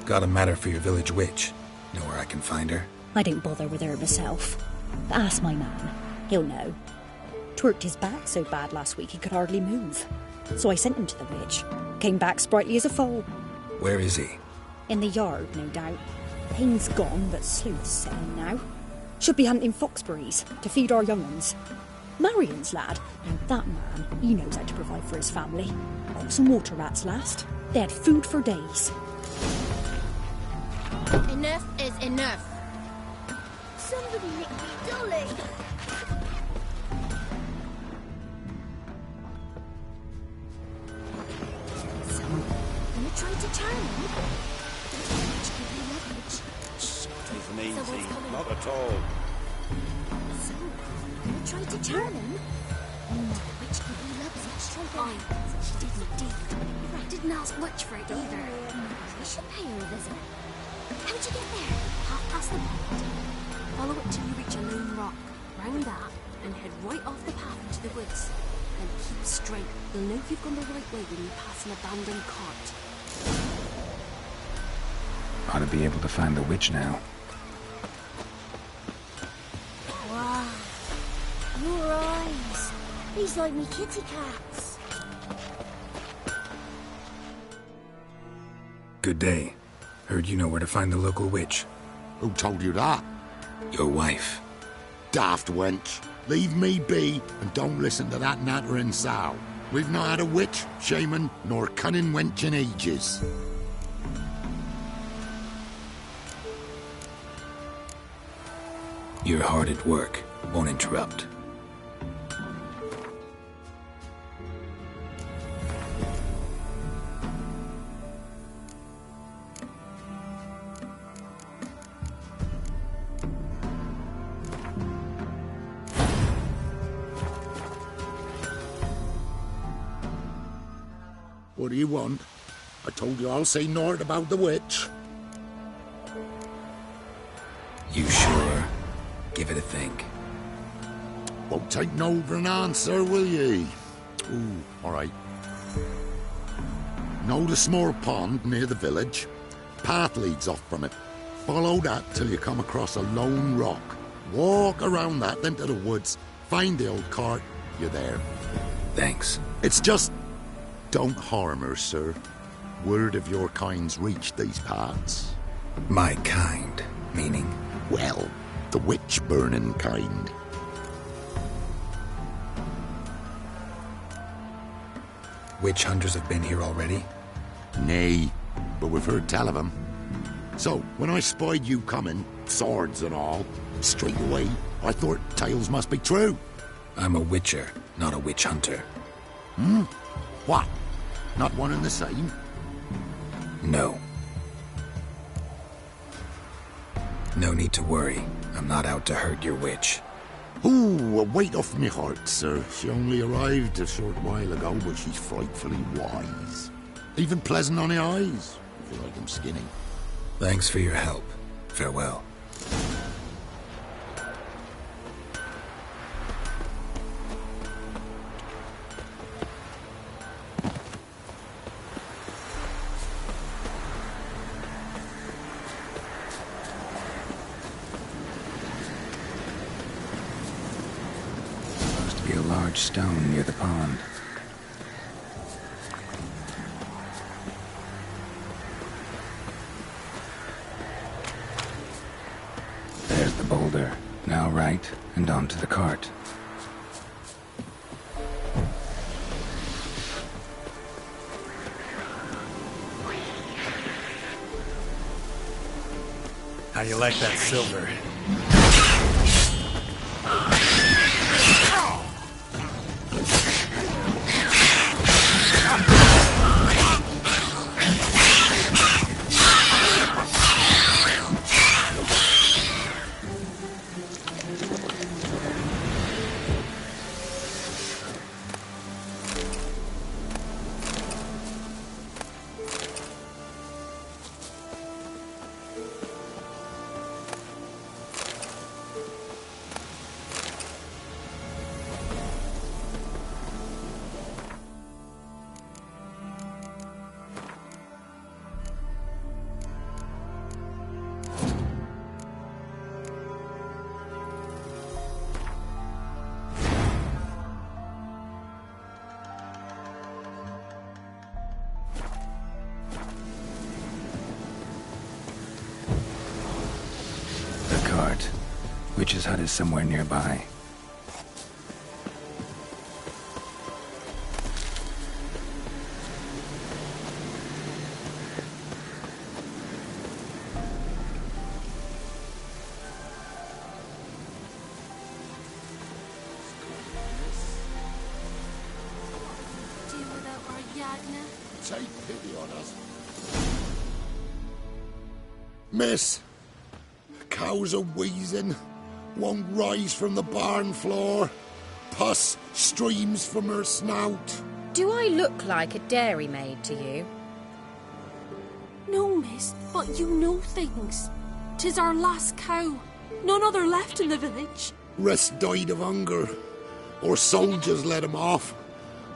Got a matter for your village witch. Know where I can find her? I don't bother with her myself. But ask my man. He'll know. Twerked his back so bad last week he could hardly move. So I sent him to the witch. Came back sprightly as a foal. Where is he? In the yard, no doubt. Pain's gone, but Sleuth's setting now. Should be hunting foxberries to feed our young ones. Marion's lad, and that man, he knows how to provide for his family. Caught some water rats last. They had food for days. Enough is enough. Somebody nicked me dolly! You tried to turn him? Taken easy. Not at all. So, you tried to turn him? Which he loves it. She didn't indeed. I didn't ask much for it either. We should pay her a visit. How'd you get there? Half past the pond. Follow it till you reach a lone rock. Round that, and head right off the path into the woods. And keep straight. You'll know if you've gone the right way when you pass an abandoned cart. Ought to be able to find the witch now. Wow. Your eyes. These like me kitty cats. Good day. Heard you know where to find the local witch. Who told you that? Your wife. Daft wench. Leave me be and don't listen to that nattering sow. We've not had a witch, shaman, nor cunning wench in ages. You're hard at work. Won't interrupt. What do you want? I told you I'll say naught about the witch. You sure? Give it a think. Won't take no for an answer, will ye? Ooh, all right. Know the small pond near the village? Path leads off from it. Follow that till you come across a lone rock. Walk around that, then to the woods. Find the old cart. You're there. Thanks. It's just... don't harm her, sir. Word of your kind's reached these parts. My kind? Meaning? Well, the witch-burning kind. Witch hunters have been here already? Nay, but we've heard tell of them. So, when I spied you coming, swords and all, straight away, I thought tales must be true. I'm a witcher, not a witch hunter. Hmm? What? Not one and the same? No. No need to worry. I'm not out to hurt your witch. Ooh, a weight off me heart, sir. She only arrived a short while ago, but she's frightfully wise. Even pleasant on the eyes, if you like them skinny. Thanks for your help. Farewell. must be a large stone near the pond. There's the boulder. Now right, and onto the cart. How you like that silver? Witch's hut is somewhere nearby. Do without our Yagna. Take pity on us. Miss, cows are wheezing. Won't rise from the barn floor. Pus streams from her snout. Do I look like a dairymaid to you? No, miss, but you know things. 'Tis our last cow. None other left in the village. Rest died of hunger. Or soldiers let him off.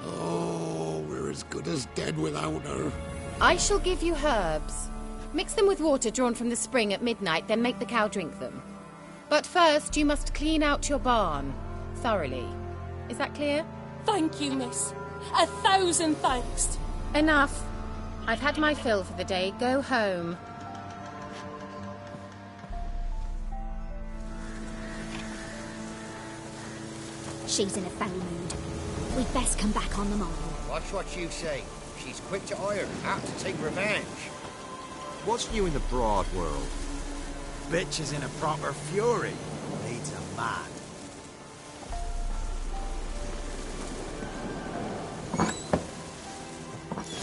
Oh, we're as good as dead without her. I shall give you herbs. Mix them with water drawn from the spring at midnight, then make the cow drink them. But first, you must clean out your barn. Thoroughly. Is that clear? Thank you, miss. 1,000 thanks. Enough. I've had my fill for the day. Go home. She's in a foul mood. We'd best come back on the morrow. Watch what you say. She's quick to iron, apt to take revenge. What's new in the broad world? Bitch is in a proper fury. Needs a man.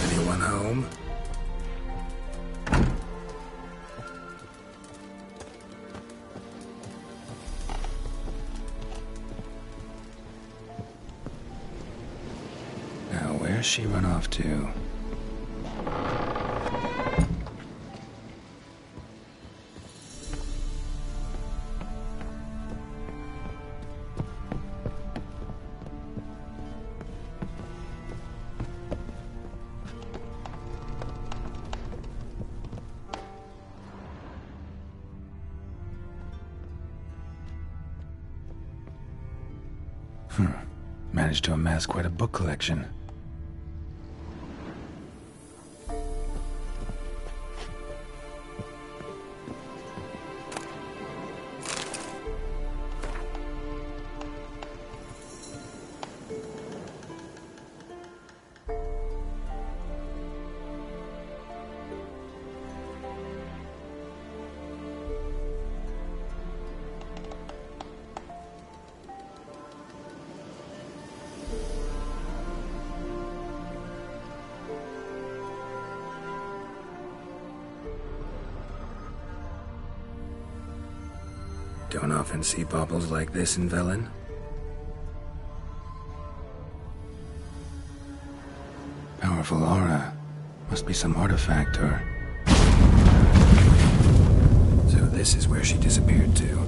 Anyone home? Now, where's she run off to? Managed to amass quite a book collection. Don't often see baubles like this in Velen. Powerful aura. Must be some artifact or... So this is where she disappeared to.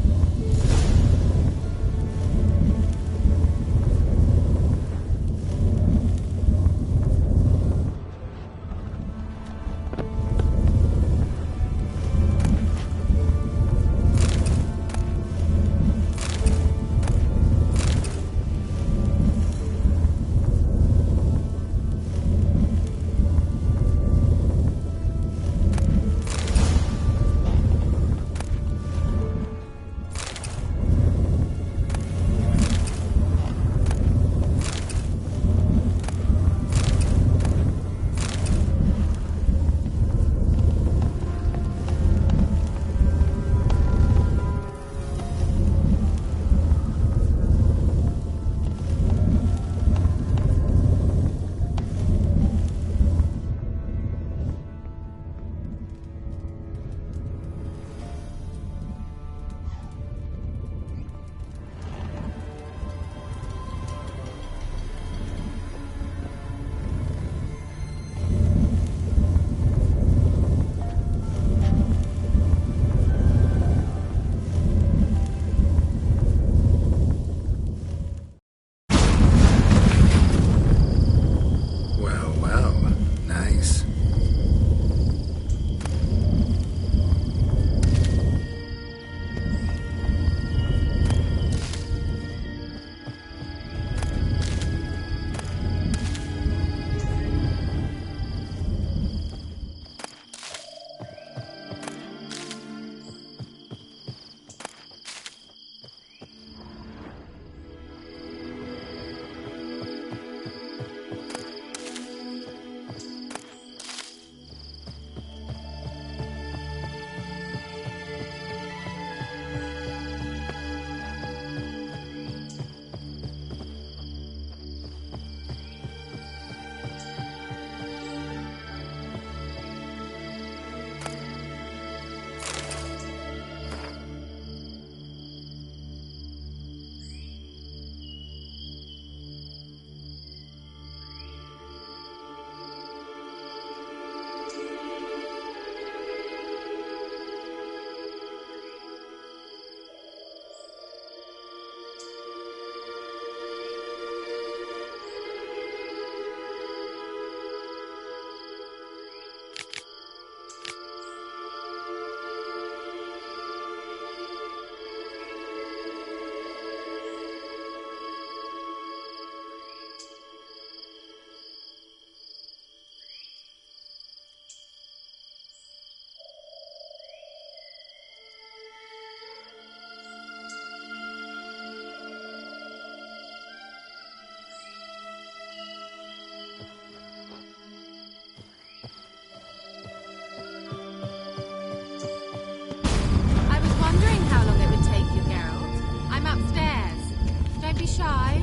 shy.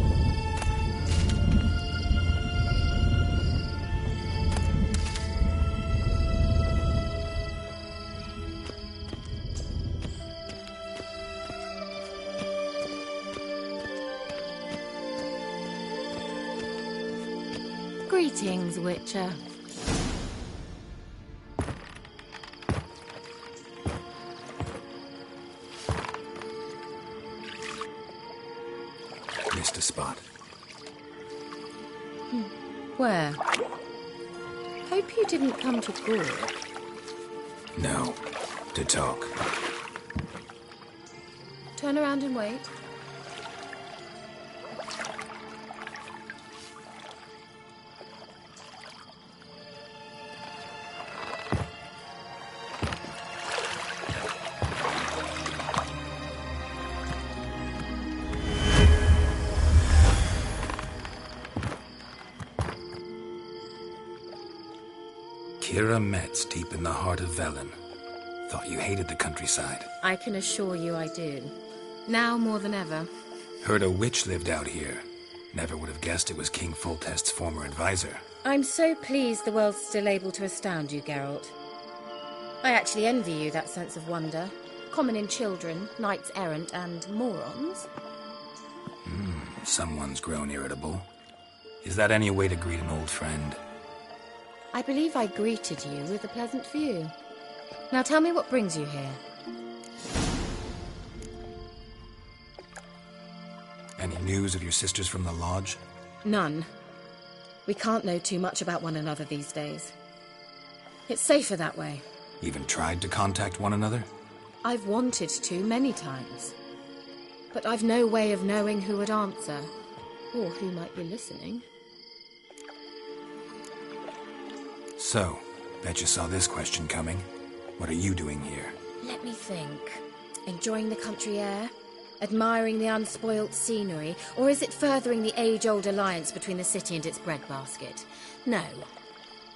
Greetings, Witcher. Missed a spot. Where? Hope you didn't come to Gork. No. To talk. Turn around and wait. Kira Metz, deep in the heart of Velen. Thought you hated the countryside. I can assure you I do. Now more than ever. Heard a witch lived out here. Never would have guessed it was King Foltest's former advisor. I'm so pleased the world's still able to astound you, Geralt. I actually envy you that sense of wonder. Common in children, knights errant, and morons. Someone's grown irritable. Is that any way to greet an old friend? I believe I greeted you with a pleasant view. Now tell me what brings you here. Any news of your sisters from the lodge? None. We can't know too much about one another these days. It's safer that way. Even tried to contact one another? I've wanted to many times. But I've no way of knowing who would answer, or who might be listening. So, bet you saw this question coming. What are you doing here? Let me think. Enjoying the country air? Admiring the unspoilt scenery? Or is it furthering the age-old alliance between the city and its breadbasket? No.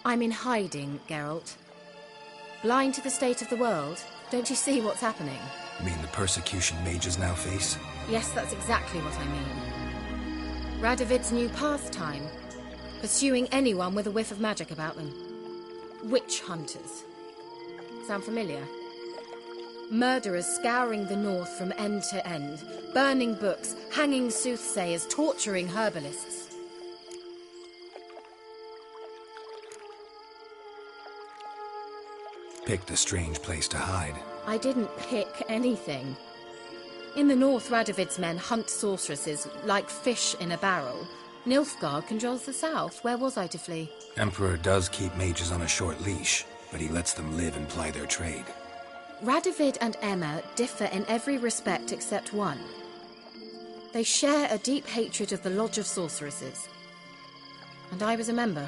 I'm in hiding, Geralt. Blind to the state of the world? Don't you see what's happening? Mean the persecution mages now face? Yes, that's exactly what I mean. Radovid's new pastime. Pursuing anyone with a whiff of magic about them. Witch hunters. Sound familiar? Murderers scouring the north from end to end, burning books, hanging soothsayers, torturing herbalists. Picked a strange place to hide. I didn't pick anything. In the north, Radovid's men hunt sorceresses like fish in a barrel. Nilfgaard controls the south. Where was I to flee? Emperor does keep mages on a short leash, but he lets them live and ply their trade. Radovid and Emma differ in every respect except one. They share a deep hatred of the Lodge of Sorceresses. And I was a member.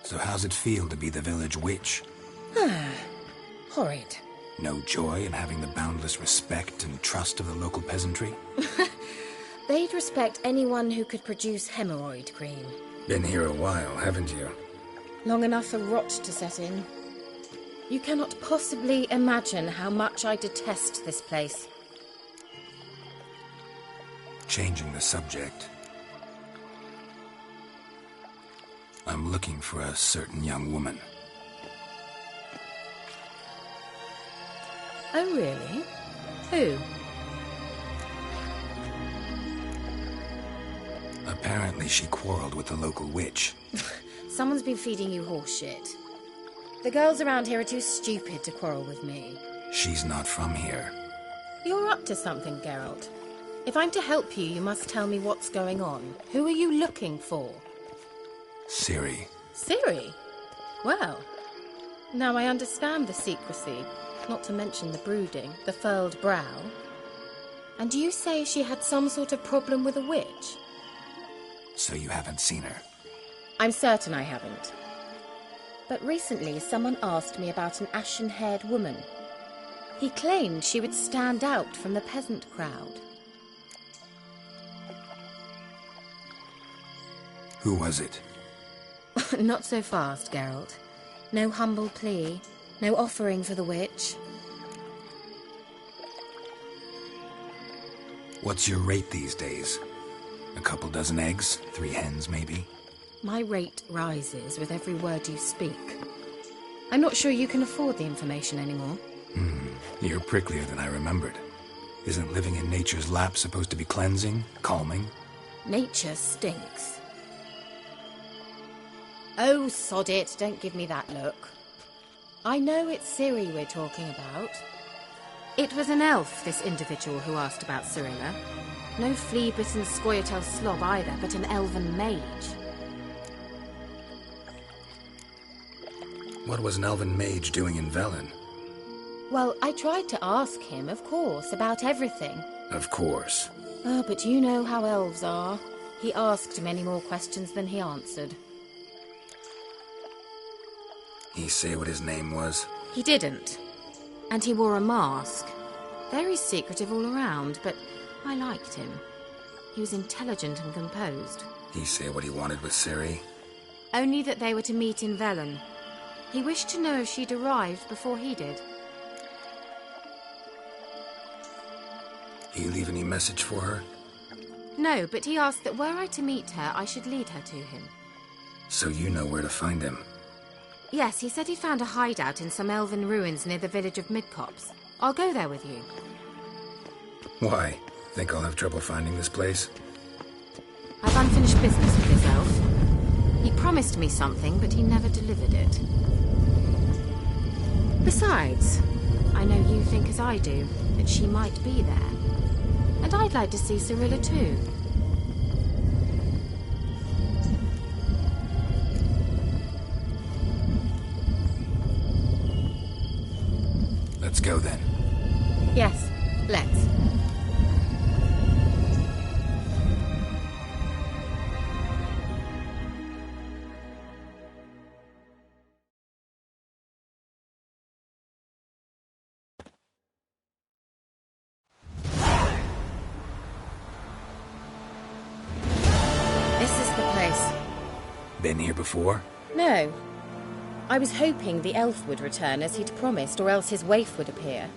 So how's it feel to be the village witch? Horrid. No joy in having the boundless respect and trust of the local peasantry? They'd respect anyone who could produce hemorrhoid cream. Been here a while, haven't you? Long enough for rot to set in. You cannot possibly imagine how much I detest this place. Changing the subject. I'm looking for a certain young woman. Oh, really? Who? Apparently she quarreled with the local witch. Someone's been feeding you horse shit. The girls around here are too stupid to quarrel with me. She's not from here. You're up to something, Geralt. If I'm to help you, you must tell me what's going on. Who are you looking for? Ciri. Ciri? Well, now I understand the secrecy, not to mention the brooding, the furled brow. And you say she had some sort of problem with a witch? So you haven't seen her? I'm certain I haven't. But recently someone asked me about an ashen-haired woman. He claimed she would stand out from the peasant crowd. Who was it? Not so fast, Geralt. No humble plea, no offering for the witch. What's your rate these days? A couple dozen eggs? 3 hens, maybe? My rate rises with every word you speak. I'm not sure you can afford the information anymore. You're pricklier than I remembered. Isn't living in nature's lap supposed to be cleansing, calming? Nature stinks. Oh, sod it, don't give me that look. I know it's Ciri we're talking about. It was an elf, this individual who asked about Cirilla. No flea-bitten Scoia'tael slob either, but an elven mage. What was an elven mage doing in Velen? Well, I tried to ask him, of course, about everything. Of course. Oh, but you know how elves are. He asked many more questions than he answered. He say what his name was? He didn't. And he wore a mask. Very secretive all around, but I liked him. He was intelligent and composed. He say what he wanted with Ciri? Only that they were to meet in Velen. He wished to know if she'd arrived before he did. He leave any message for her? No, but he asked that were I to meet her, I should lead her to him. So you know where to find him? Yes, he said he found a hideout in some elven ruins near the village of Midcopse. I'll go there with you. Why? Think I'll have trouble finding this place? I've unfinished business with this elf. He promised me something, but he never delivered it. Besides, I know you think as I do, that she might be there. And I'd like to see Cirilla too. Let's go then. Yes, let's. This is the place. Been here before? No. I was hoping the elf would return as he'd promised, or else his waif would appear.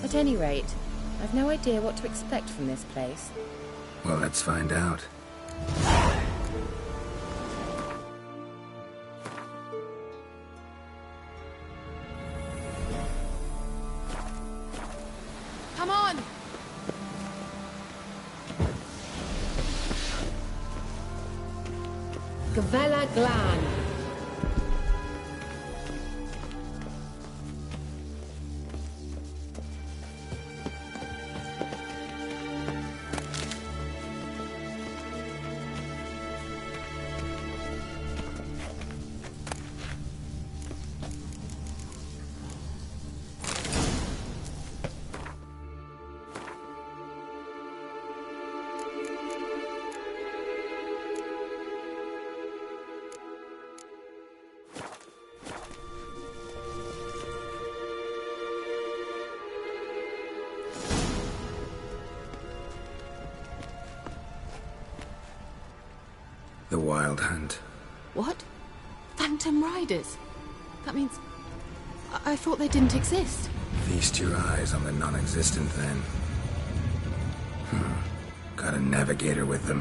At any rate, I've no idea what to expect from this place. Well, let's find out. Come on! Gavella Glan. The Wild Hunt. What? Phantom Riders? That means... I thought they didn't exist. Feast your eyes on the non-existent then. Got a navigator with them.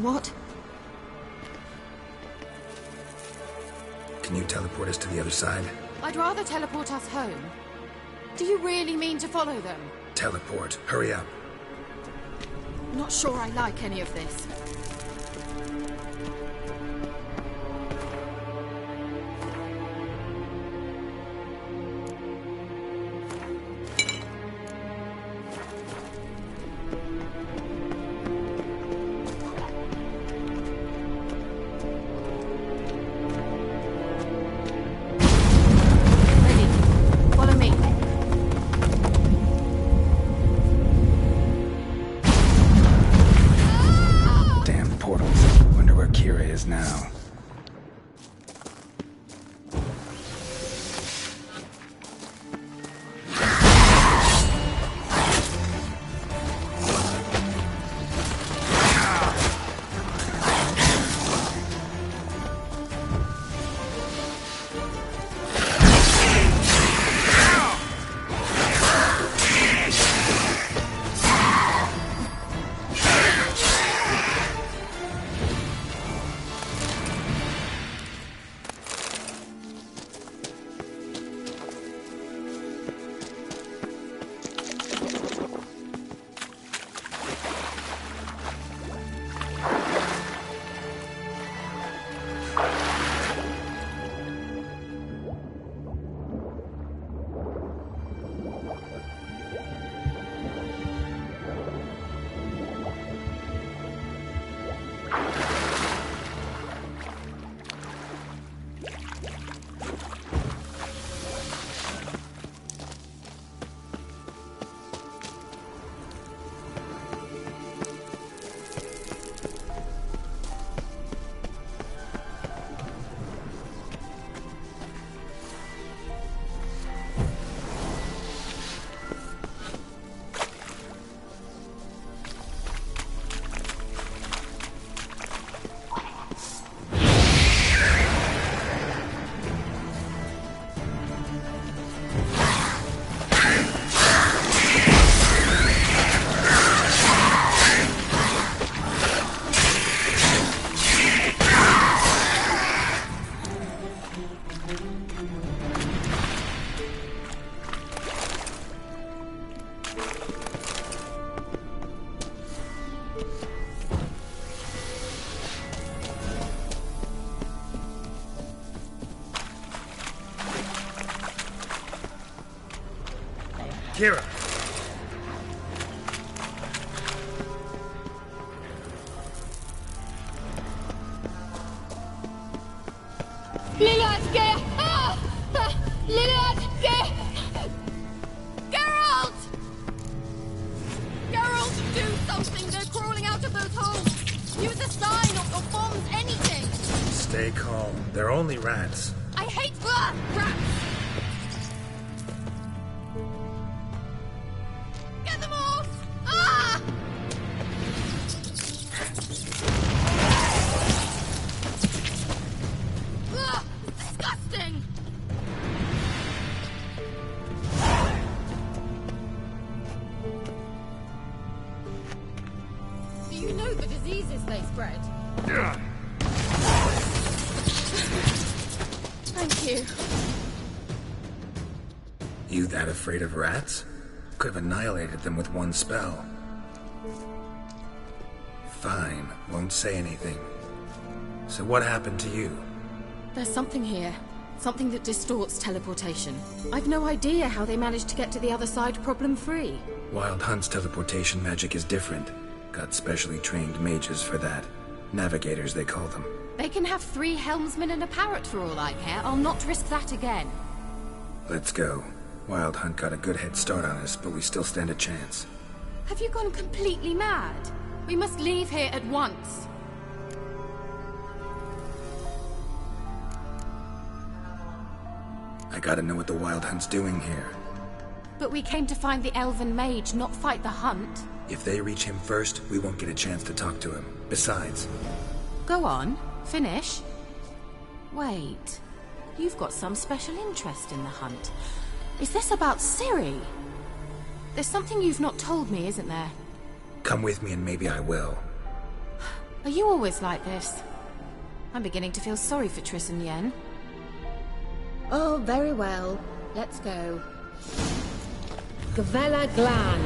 What? Can you teleport us to the other side? I'd rather teleport us home. Do you really mean to follow them? Teleport. Hurry up. Not sure I like any of this. Damn portals. Wonder where Kira Kira! Lilad, Gaia! Ah! Lilad, Gaia! Geralt! Geralt, do something! They're crawling out of those holes! Use a sign or bombs, anything! Stay calm. They're only rats. I hate rats! Get them off! Ah! Ugh, disgusting! Do you know the diseases they spread? Thank you. You that afraid of rats? Could have annihilated them with one spell. Fine, won't say anything. So what happened to you? There's something here. Something that distorts teleportation. I've no idea how they managed to get to the other side problem-free. Wild Hunt's teleportation magic is different. Got specially trained mages for that. Navigators, they call them. They can have 3 helmsmen and a parrot for all I care. I'll not risk that again. Let's go. Wild Hunt got a good head start on us, but we still stand a chance. Have you gone completely mad? We must leave here at once. I gotta know what the Wild Hunt's doing here. But we came to find the Elven Mage, not fight the Hunt. If they reach him first, we won't get a chance to talk to him. Besides... Go on. Finish. Wait. You've got some special interest in the Hunt. Is this about Ciri? There's something you've not told me, isn't there? Come with me and maybe I will. Are you always like this? I'm beginning to feel sorry for Triss and Yen. Oh, very well. Let's go. Gavella Glan.